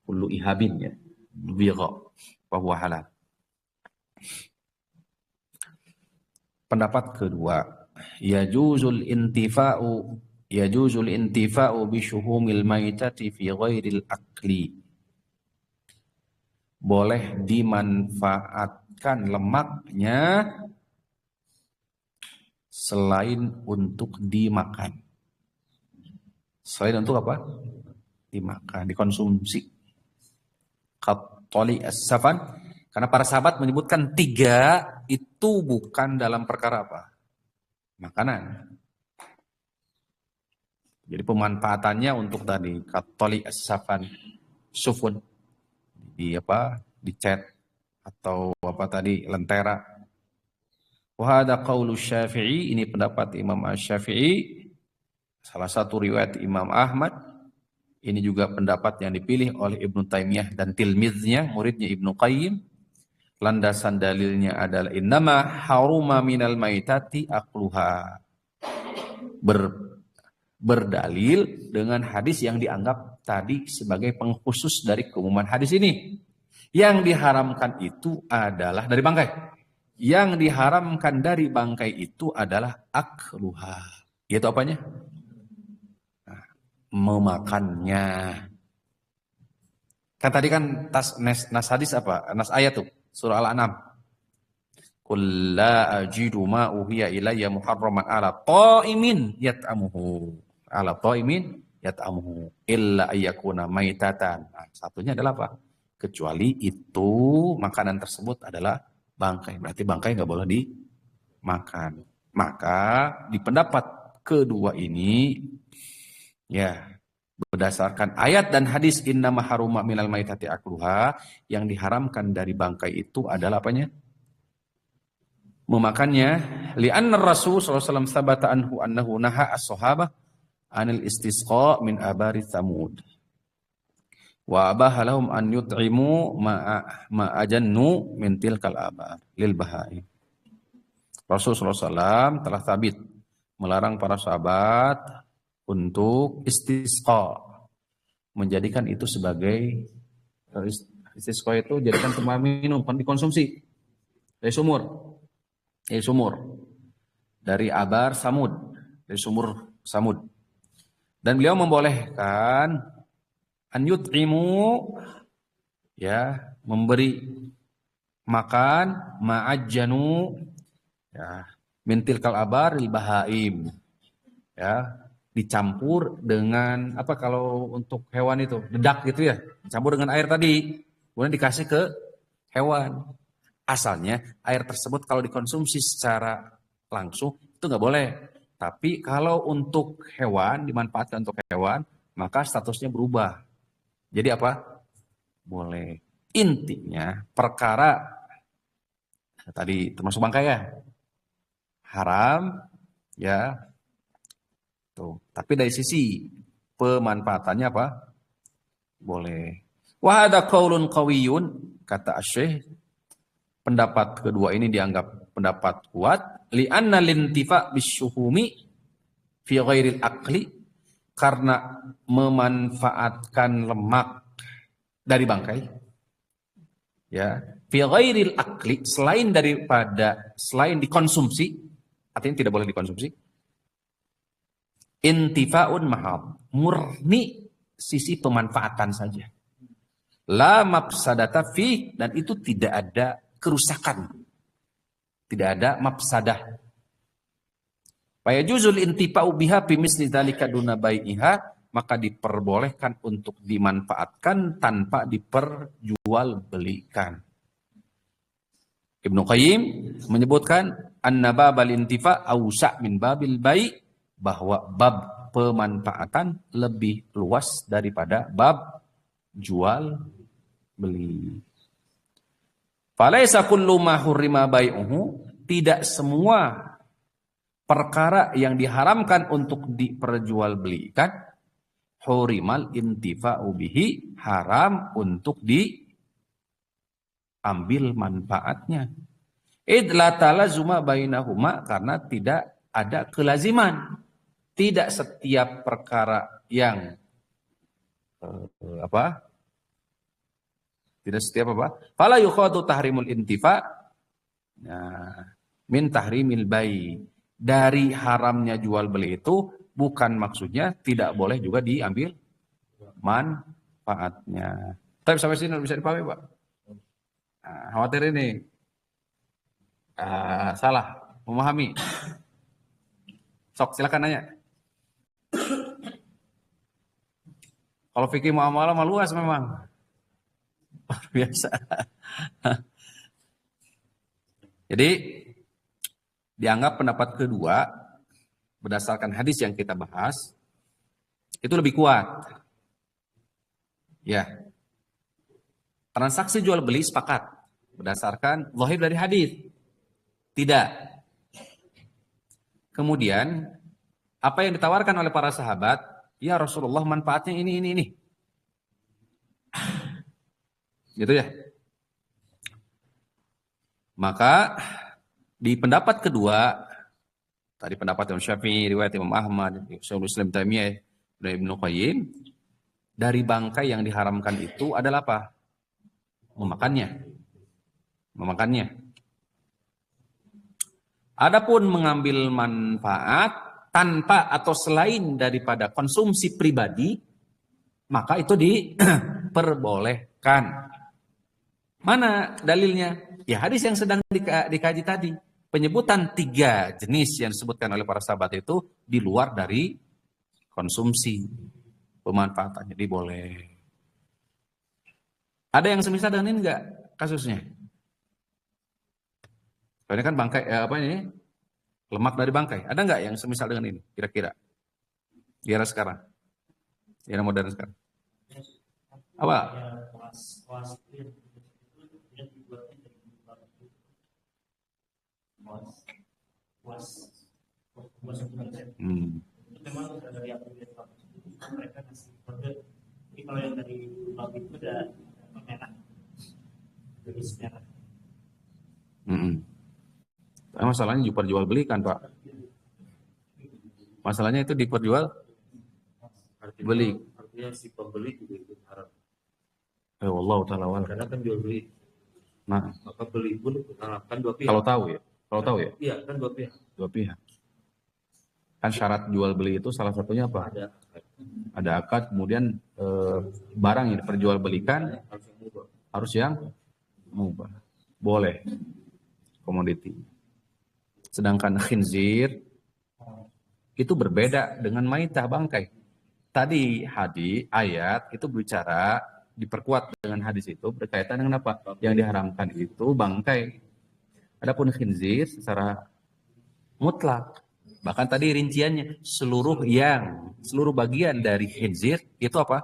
kullu ihabin ya, bigha bahwa halal. Pendapat kedua, yajuzul intifa'u bi syuhumil maitati fi ghairil akli. Boleh dimanfaatkan lemaknya selain untuk dimakan. Selain untuk apa? Dimakan, dikonsumsi. Qattali as-safan, karena para sahabat menyebutkan 3 itu bukan dalam perkara apa? Makanan. Jadi pemanfaatannya untuk tadi qattali as-safan, sufun, dicat atau apa tadi, lentera. Wa hadza qaulu Syafi'i, ini pendapat Imam Asy-Syafi'i, salah satu riwayat Imam Ahmad. Ini juga pendapat yang dipilih oleh Ibnu Taimiyah dan tilmiznya, muridnya Ibnu Qayyim. Landasan dalilnya adalah innama haruma minal maitati akluha. Berdalil dengan hadis yang dianggap tadi sebagai pengkhusus dari keumuman hadis ini. Yang diharamkan itu adalah dari bangkai. Yang diharamkan dari bangkai itu adalah akluha. Yaitu apanya? Memakannya. Kan tadi kan nas hadis apa? Nas ayat tuh, surah Al-An'am. Qul la ajidu ma uhiya ilayya muharraman ala ta'imin yat'amuhu. Ala ta'imin yat'amuhu illa ayyakuna maitatan. Nah, satunya adalah apa? Kecuali itu makanan tersebut adalah bangkai. Berarti bangkai nggak boleh dimakan. Maka di pendapat kedua ini, ya, berdasarkan ayat dan hadis innama haruma minal maitati akluha, yang diharamkan dari bangkai itu adalah apanya? Memakannya. Li'anna Rasul sallallahu alaihi wasallam sabata anhu annahu naha as-sahabah anil istisqa min abari Thamud. Wa abaha lahum an yut'imu ma ajannu min tilkal abar lil bahai. Rasul sallallahu alaihi wasallam telah sabit melarang para sahabat untuk istisqa, menjadikan itu sebagai istisqa, itu jadikan tempat minum, bukan dikonsumsi, dari sumur dari abar Samud, dari sumur Samud. Dan beliau membolehkan an yut'imu, ya, memberi makan ma'ajjanu, ya, mintil kal abar lil bahaim, ya, dicampur dengan apa kalau untuk hewan itu, dedak gitu ya, dicampur dengan air tadi, kemudian dikasih ke hewan. Asalnya air tersebut kalau dikonsumsi secara langsung itu nggak boleh. Tapi kalau untuk hewan, dimanfaatkan untuk hewan, maka statusnya berubah. Jadi apa? Boleh. Intinya perkara Tadi termasuk bangkai ya. Haram ya. Tuh. Tapi dari sisi pemanfaatannya apa? Boleh. Wa hadza qaulun qawiyyun, kata Syekh, pendapat kedua ini dianggap pendapat kuat, li'anna lintifa bisyuhumi fi ghairil aqli, karena memanfaatkan lemak dari bangkai ya, fi ghairil aqli, selain dikonsumsi, artinya tidak boleh dikonsumsi, intifaun mahab, murni sisi pemanfaatan saja. La mafsadata fi, dan itu tidak ada kerusakan. Tidak ada mafsadah. Fa yajuzul intifa'u biha bi misli dzalika duna bai'iha, maka diperbolehkan untuk dimanfaatkan tanpa diperjualbelikan. Ibnu Qayyim menyebutkan anna babal intifa' awsa' min babil bai', bahwa bab pemanfaatan lebih luas daripada bab jual beli. Falaisa kullu ma hurrima bai'uhu, tidak semua perkara yang diharamkan untuk diperjualbelikan hurimal intifa'u bihi, haram untuk diambil manfaatnya. Id la talazuma bainahuma, karena tidak ada kelaziman. Tidak setiap perkara yang tidak setiap apa? Fala yukhadu tahrimul intifa min tahrimil bai. Dari haramnya jual beli itu bukan maksudnya tidak boleh juga diambil manfaatnya. Tapi sampai sini bisa dipahami, Pak? Nah, khawatir ini salah memahami. Sok silakan nanya. Kalau fikih muamalah luas memang. Biasa. Jadi dianggap pendapat kedua berdasarkan hadis yang kita bahas itu lebih kuat. Ya. Transaksi jual beli sepakat berdasarkan zahir dari hadis. Tidak. Kemudian apa yang ditawarkan oleh para sahabat, ya Rasulullah manfaatnya ini. Gitu ya. Maka di pendapat kedua, tadi pendapat Imam Syafi'i, riwayat Imam Ahmad, Syaikhul Islam Taimiyah, dari Ibnu Qayyim, dari bangkai yang diharamkan itu adalah apa? Memakannya. Adapun mengambil manfaat tanpa atau selain daripada konsumsi pribadi, maka itu diperbolehkan. Mana dalilnya? Ya hadis yang sedang dikaji tadi. Penyebutan 3 jenis yang disebutkan oleh para sahabat itu di luar dari konsumsi, pemanfaatan. Jadi boleh. Ada yang semisal dengan ini enggak kasusnya? Ini kan bangkai, lemak dari bangkai. Ada enggak yang semisal dengan ini kira-kira? Di era sekarang. Di era modern sekarang. Apa? Memang dari mereka ngasih kode. Jadi kalau yang dari babi itu udah merah, jenis merah. Masalahnya diperjual belikan, Pak. Masalahnya itu diperjual beli. Artinya si pembeli juga ikut haram. Allah taala wal. Karena kan jual beli. Nah, maka beli pun kan dua pihak. Kalau tahu ya. Iya, kan dua pihak. Kan syarat jual beli itu salah satunya apa? Ada akad, kemudian barang yang diperjualbelikan harus yang mubah. Boleh. Komoditi. Sedangkan khinzir itu berbeda dengan maitah, bangkai. Tadi ayat itu bicara diperkuat dengan hadis itu berkaitan dengan apa? Yang diharamkan itu bangkai. Adapun khinzir secara mutlak, bahkan tadi rinciannya seluruh bagian dari khinzir itu apa?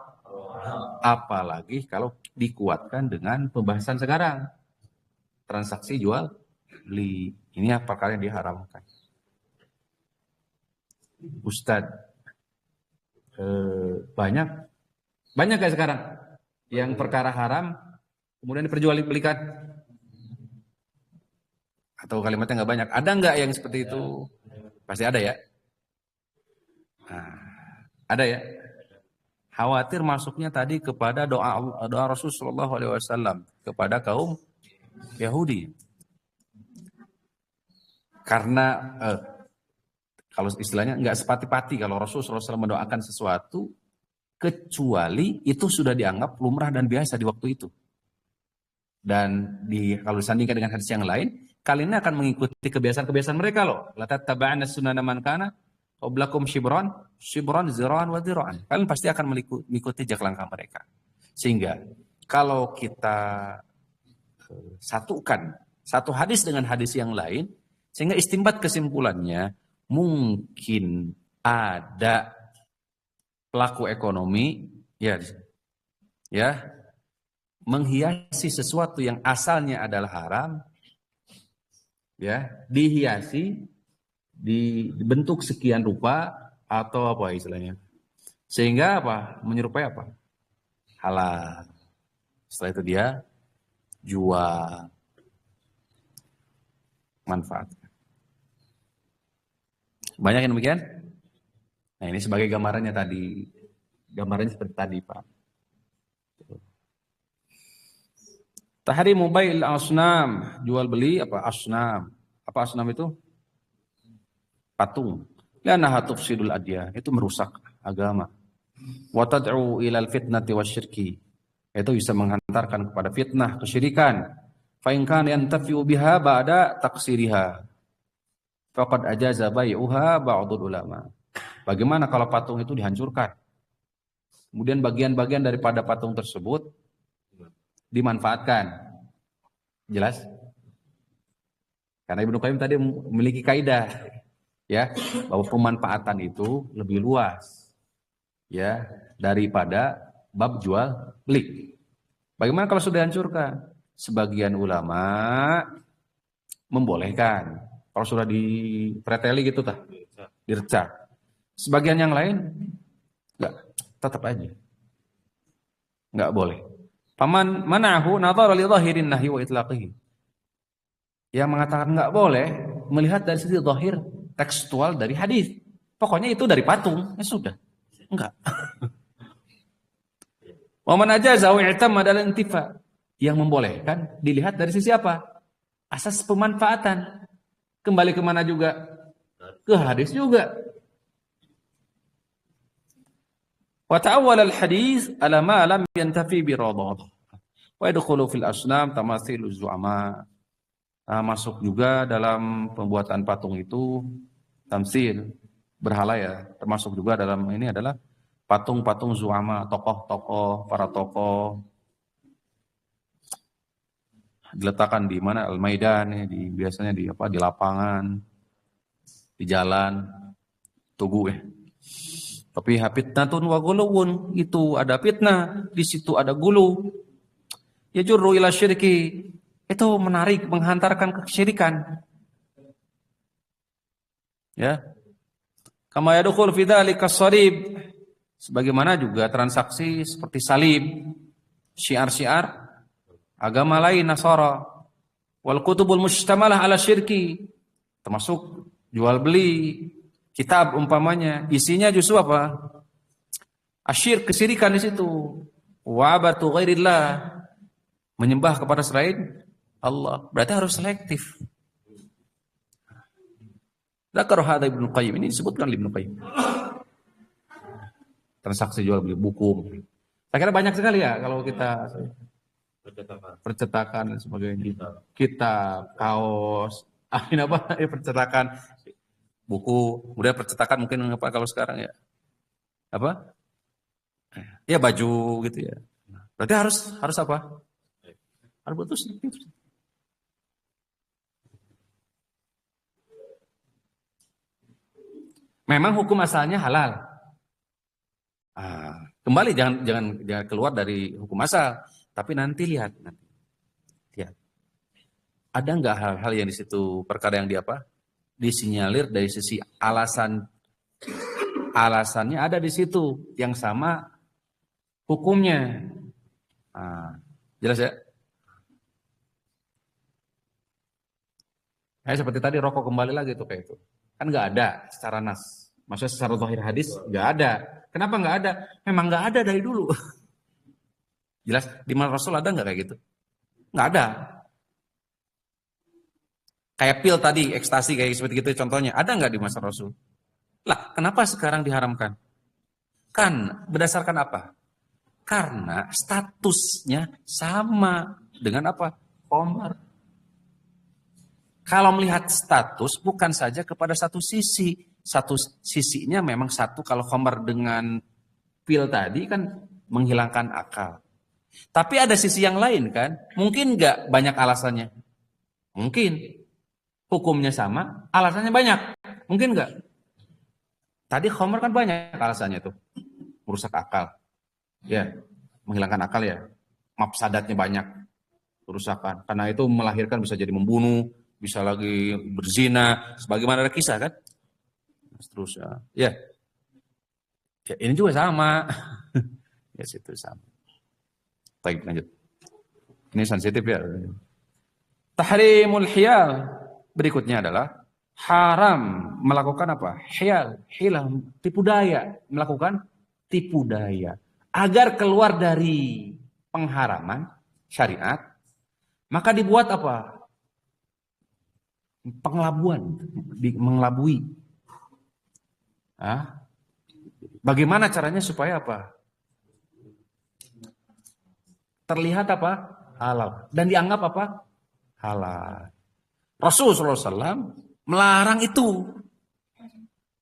Apalagi kalau dikuatkan dengan pembahasan sekarang, transaksi jual beli. Ini perkara yang diharamkan. Ustadz, banyak kayak sekarang yang perkara haram kemudian diperjualbelikan. Atau kalimatnya nggak banyak. Ada nggak yang seperti itu? Pasti ada ya. Nah, ada ya. Khawatir masuknya tadi kepada doa Rasulullah SAW kepada kaum Yahudi. Karena kalau istilahnya nggak sepati-pati kalau Rasulullah SAW mendoakan sesuatu kecuali itu sudah dianggap lumrah dan biasa di waktu itu. Dan kalau disandingkan dengan hadis yang lain, kalian akan mengikuti kebiasaan-kebiasaan mereka loh. La tattaba'anna sunana man kana qablakum shibran zira'an wa zira'an. Kalian pasti akan mengikuti jejak langkah mereka. Sehingga kalau kita satukan satu hadis dengan hadis yang lain, sehingga istimbat kesimpulannya mungkin ada pelaku ekonomi ya menghiasi sesuatu yang asalnya adalah haram, ya, dihiasi, dibentuk sekian rupa atau apa istilahnya, sehingga apa menyerupai apa halal. Setelah itu dia jual, manfaat. Banyak yang demikian. Nah ini sebagai gambarannya tadi, gambarannya seperti tadi Pak. Tahrimu bai'il asnam, jual beli apa asnam. Apa asnam itu? Patung. Li'annaha tufsidul adyaan, itu merusak agama. Wa tad'u ilal fitnati wasyirki. Itu bisa menghantarkan kepada fitnah, kesyirikan. Fa in kana yantafi'u biha ba'da taqsiriha. Faqad ajaza bai'uha ba'dul ulama. Bagaimana kalau patung itu dihancurkan? Kemudian bagian-bagian daripada patung tersebut dimanfaatkan. Jelas? Karena Ibnu Qayyim tadi memiliki kaidah ya, bahwa pemanfaatan itu lebih luas ya daripada bab jual beli. Bagaimana kalau sudah dihancurkan? Sebagian ulama membolehkan. Kalau sudah dipreteli gitu tah, direcak. Sebagian yang lain enggak, tetap aja. Enggak boleh. Paman manahu nadhara li dhahirin nahyi wa itlaqihi. Yang mengatakan enggak boleh melihat dari sisi zahir tekstual dari hadis. Pokoknya itu dari patung, ya sudah. Enggak. Wa man ajaza wa i'tamada al-intifa. Yang membolehkan dilihat dari sisi apa? Asas pemanfaatan. Kembali kemana juga? Ke hadis juga. Wa ta'awwala al-hadis ala ma lam yantafi bi radad. Wa yadkhulu fil asnam tamathil az-zu'ama. Masuk juga dalam pembuatan patung itu tamsil, berhala ya. Termasuk juga dalam ini adalah patung-patung zu'ama, tokoh-tokoh, para tokoh. Diletakkan di mana? Al-Maidan ya, biasanya di apa? Di lapangan, di jalan, tugu ya. Tapi fitnatun wa guluwun, itu ada fitnah, di situ ada gulu. Yajurru ila syirki, itu menarik, menghantarkan ke kesyirikan. Ya. Kama yadkhul fi dzalika as-salib, sebagaimana juga transaksi seperti salib, syiar-syiar agama lain Nasara, wal kutubul mustamalah ala syirki, termasuk jual beli kitab umpamanya, isinya justru apa? Asyirk, kesyirikan di situ. Wa abatu ghairillah, menyembah kepada selain Allah. Berarti harus selektif. Dzakar hadza Ibnu Qayyim, ini disebutkan oleh Ibnu Qayyim. Transaksi jual beli buku. Saya kira banyak sekali ya kalau kita percetakan dan sebagainya. Kitab, kaos, ini apa? Percetakan buku, kemudian percetakan mungkin apa kalau sekarang ya? Apa? Ya baju gitu ya. Berarti harus apa? Harus putus. Memang hukum asalnya halal. Kembali jangan keluar dari hukum asal, tapi nanti lihat. ada nggak hal-hal yang di situ perkara yang disinyalir dari sisi alasannya ada di situ yang sama hukumnya. Nah, jelas ya? Seperti tadi rokok kembali lagi tuh kayak itu. Kan nggak ada secara nas. Maksudnya secara zahir hadis nggak ada. Kenapa nggak ada? Memang nggak ada dari dulu. Jelas di mana Rasul ada nggak kayak gitu? Nggak ada. Kayak pil tadi, ekstasi kayak seperti itu contohnya. Ada nggak di masa Rasul? Lah, kenapa sekarang diharamkan? Kan berdasarkan apa? Karena statusnya sama dengan apa? Khamar. Kalau melihat status bukan saja kepada satu sisi. Satu sisinya memang satu, kalau khamar dengan pil tadi kan menghilangkan akal. Tapi ada sisi yang lain kan? Mungkin nggak banyak alasannya? Mungkin. Hukumnya sama, alasannya banyak. Mungkin nggak? Tadi khamar kan banyak alasannya tuh. Merusak akal. Ya, menghilangkan akal ya. Mafsadatnya banyak. Kerusakan. Karena itu melahirkan bisa jadi membunuh, bisa lagi berzina, sebagaimana ada kisah kan? Seterusnya. Ya. Ya, ini juga sama. Ya, situ sama. Baik, lanjut. Ini sensitif ya. Tahrimul hiyal. Berikutnya adalah haram melakukan apa? Hilam, tipu daya. Melakukan tipu daya. Agar keluar dari pengharaman syariat, maka dibuat apa? Pengelabuan, mengelabui. Bagaimana caranya supaya apa? Terlihat apa? Halal. Dan dianggap apa? Halal. Rasulullah SAW melarang itu.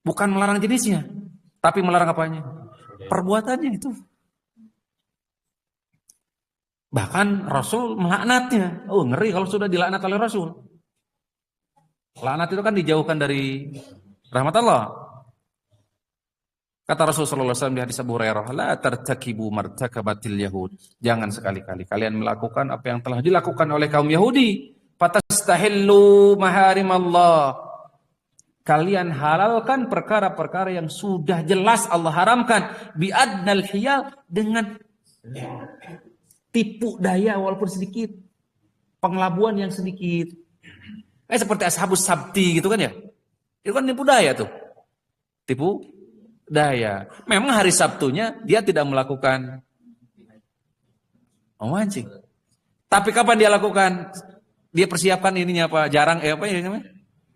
Bukan melarang jenisnya. Tapi melarang apanya? Perbuatannya itu. Bahkan Rasul melaknatnya. Oh, ngeri kalau sudah dilaknat oleh Rasul. Laknat itu kan dijauhkan dari rahmat Allah. Kata Rasulullah SAW di hadis Abu Hurairah, la tartakibu martakabatil yahud. Jangan sekali-kali kalian melakukan apa yang telah dilakukan oleh kaum Yahudi. Fatastahillu maharim Allah. Kalian halalkan perkara-perkara yang sudah jelas Allah haramkan. Biadnal hiyal, dengan tipu daya walaupun sedikit. Pengelabuan yang sedikit. Seperti ashabus sabti gitu kan ya. Itu kan tipu daya tuh. Tipu daya. Memang hari Sabtunya dia tidak melakukan memancing. Tapi kapan dia lakukan? Dia persiapkan ininya apa? Jarang apa ya namanya?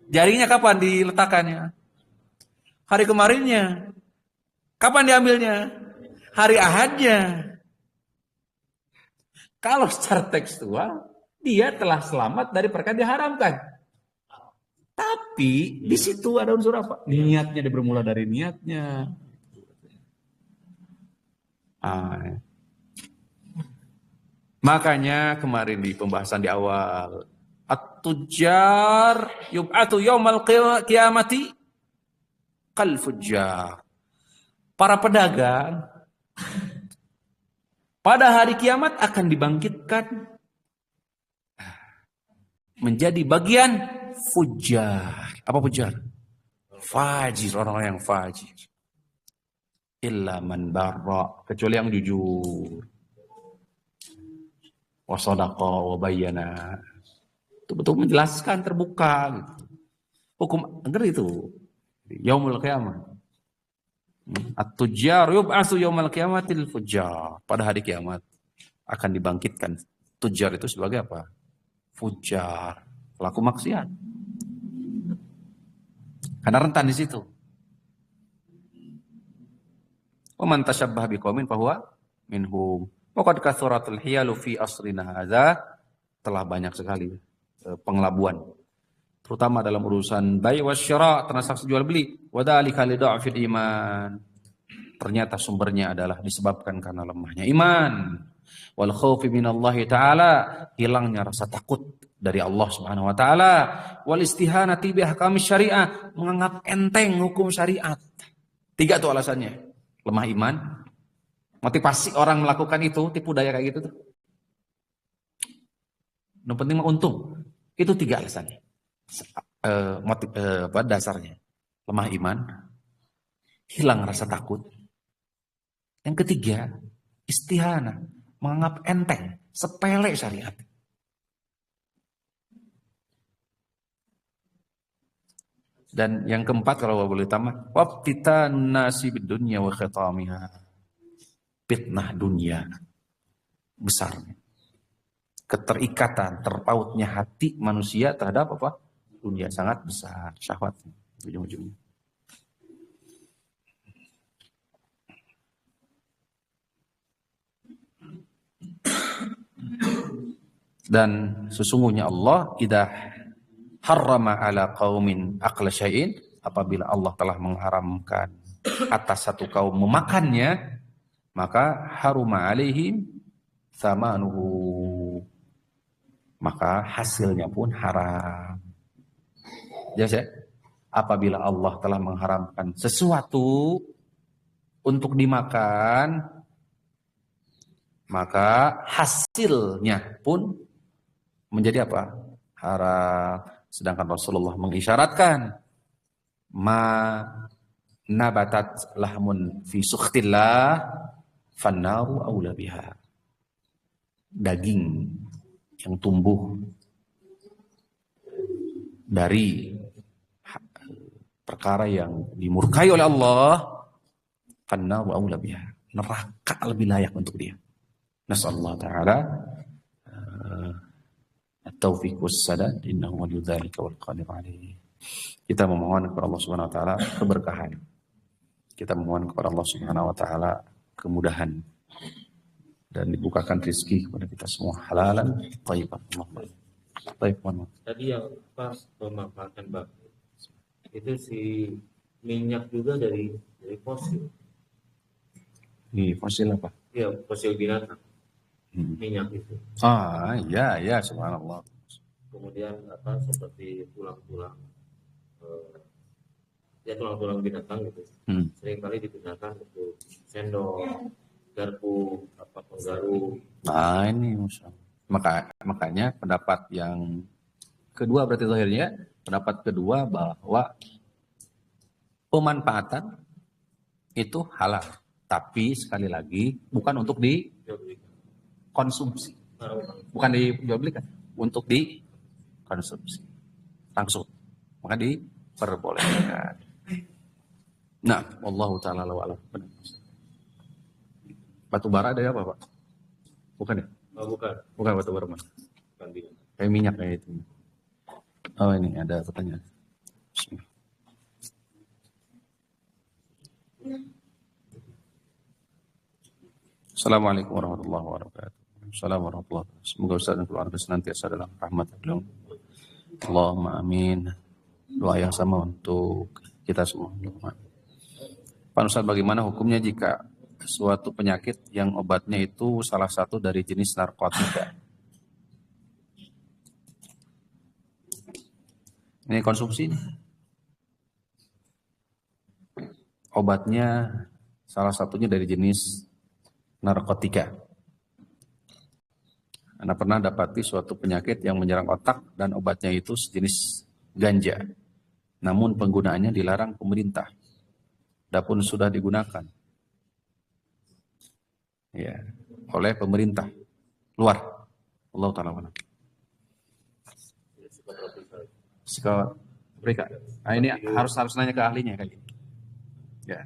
Jaringnya kapan diletakkannya? Hari kemarinnya. Kapan diambilnya? Hari Ahadnya. Kalau secara tekstual, dia telah selamat dari perkara diharamkan. Tapi di situ ada unsur apa? Niatnya, dia bermula dari niatnya. Makanya kemarin di pembahasan di awal, at-tujjar yub'atu yaumal qiyamati kal fujjar. Para pedagang pada hari kiamat akan dibangkitkan menjadi bagian fujjar. Apa fujjar? Fajir, orang-orang yang fajir. Illa man barra, kecuali yang jujur. Wa sadaqa wa bayyana. Betul-betul menjelaskan, terbuka gitu. Hukum agar itu yaumul qiyamah. At-tujjar yub'atsu yaumil qiyamatil fujjar. Pada hari kiamat akan dibangkitkan tujjar itu sebagai apa? Fujjar, pelaku maksiat. Karena rentan di situ. Wa man tashabbaha biqaumin fahuwa minhum. Wa qad kathuratul hiyalu fi asrina hadza. Telah banyak sekali pengelabuan, terutama dalam urusan bai' wasyara', transaksi jual beli. Wa dzalika li dha'fil iman. Ternyata sumbernya adalah disebabkan karena lemahnya iman. Wal khaufi minallahi ta'ala, hilangnya rasa takut dari Allah Subhanahu wa taala. Wal istihanati bi ahkamis syariah, menganggap enteng hukum syariat. 3 tuh alasannya. Lemah iman, motivasi orang melakukan itu, tipu daya kayak gitu tuh. Yang penting mah untung. Itu 3 alasannya. Dasarnya lemah iman, hilang rasa takut. Yang ketiga, istihana, menganggap enteng, sepele syariat. Dan yang keempat kalau boleh tambah, wabtitan nasi bidunya wa khitamiha. Fitnah dunia besar. Keterikatan, terpautnya hati manusia terhadap apa? Dunia sangat besar, syahwat ujung-ujungnya. Dan sesungguhnya Allah idah harrama ala qaumin aqla syai'in, apabila Allah telah mengharamkan atas satu kaum memakannya, maka haruma alaihim thamanuhu, maka hasilnya pun haram. Jelas ya? Apabila Allah telah mengharamkan sesuatu untuk dimakan, maka hasilnya pun menjadi apa? Haram. Sedangkan Rasulullah mengisyaratkan ma nabatat lahmun fi sukhtillah fannaru aula biha. Daging yang tumbuh dari perkara yang dimurkai oleh Allah, fannaru aula biha. Neraka lebih layak untuk dia. Nasallahu ta'ala at-taufiq was-sadad innahu waliyyu dzalika wal qadir alaih. Kita memohon kepada Allah Subhanahu wa taala keberkahan. Kita memohon kepada Allah Subhanahu wa taala kemudahan dan dibukakan rezeki kepada kita semua halalan thayyiban. Allahumma. Tadi yang pas memanfaatkan batu itu si minyak juga dari fosil. Ini fosil apa? Iya, fosil binatang. Minyak itu. Iya, subhanallah. Kemudian seperti tulang-tulang tulang-tulang binatang gitu. Seringkali digunakan untuk sendok, garpu, penggaru. Nah, ini makanya pendapat yang kedua berarti akhirnya pendapat kedua bahwa pemanfaatan itu halal, tapi sekali lagi bukan untuk dikonsumsi, bukan dijual belikan, untuk dikonsumsi langsung, maka diperbolehkan. Nah, wallahu taala alam. Batu bara ada apa, Pak? Bukan ya? Oh, bukan Bukan batu bara, Mas. Bukan binatang. Kayak minyak kayak itu. Oh, ini ada pertanyaan. Assalamualaikum warahmatullahi wabarakatuh. Assalamualaikum warahmatullahi wabarakatuh. Semoga Ustaz dan keluarga senantiasa dalam rahmat Allah. Allahumma amin. Doa yang sama untuk kita semua. Pak Ustaz, bagaimana hukumnya jika suatu penyakit yang obatnya itu salah satu dari jenis narkotika? Ini konsumsi. Obatnya salah satunya dari jenis narkotika. Anda pernah dapati suatu penyakit yang menyerang otak dan obatnya itu sejenis ganja. Namun penggunaannya dilarang pemerintah. Adapun sudah digunakan ya oleh pemerintah luar. Allah taala mana. Psikotropa. Nah, ini harus nanya ke ahlinya kali. Ya.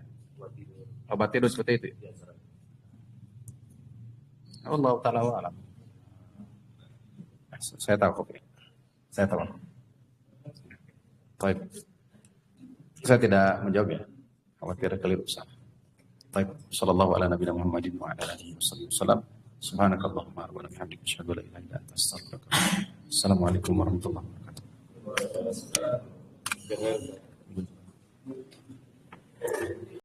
Obat tidur seperti itu. Allah taala alam. Saya tahu kok. Saya tahu. Baik. Saya tidak menjawab ya. Khawatir keliru salah. Baik. Sallallahu ala nabiyina Muhammadin wa ala alihi wasallam. Subhanakallahumma wa bihamdika asyhadu an la ilaha illa anta astaghfiruka. Assalamualaikum warahmatullahi wabarakatuh.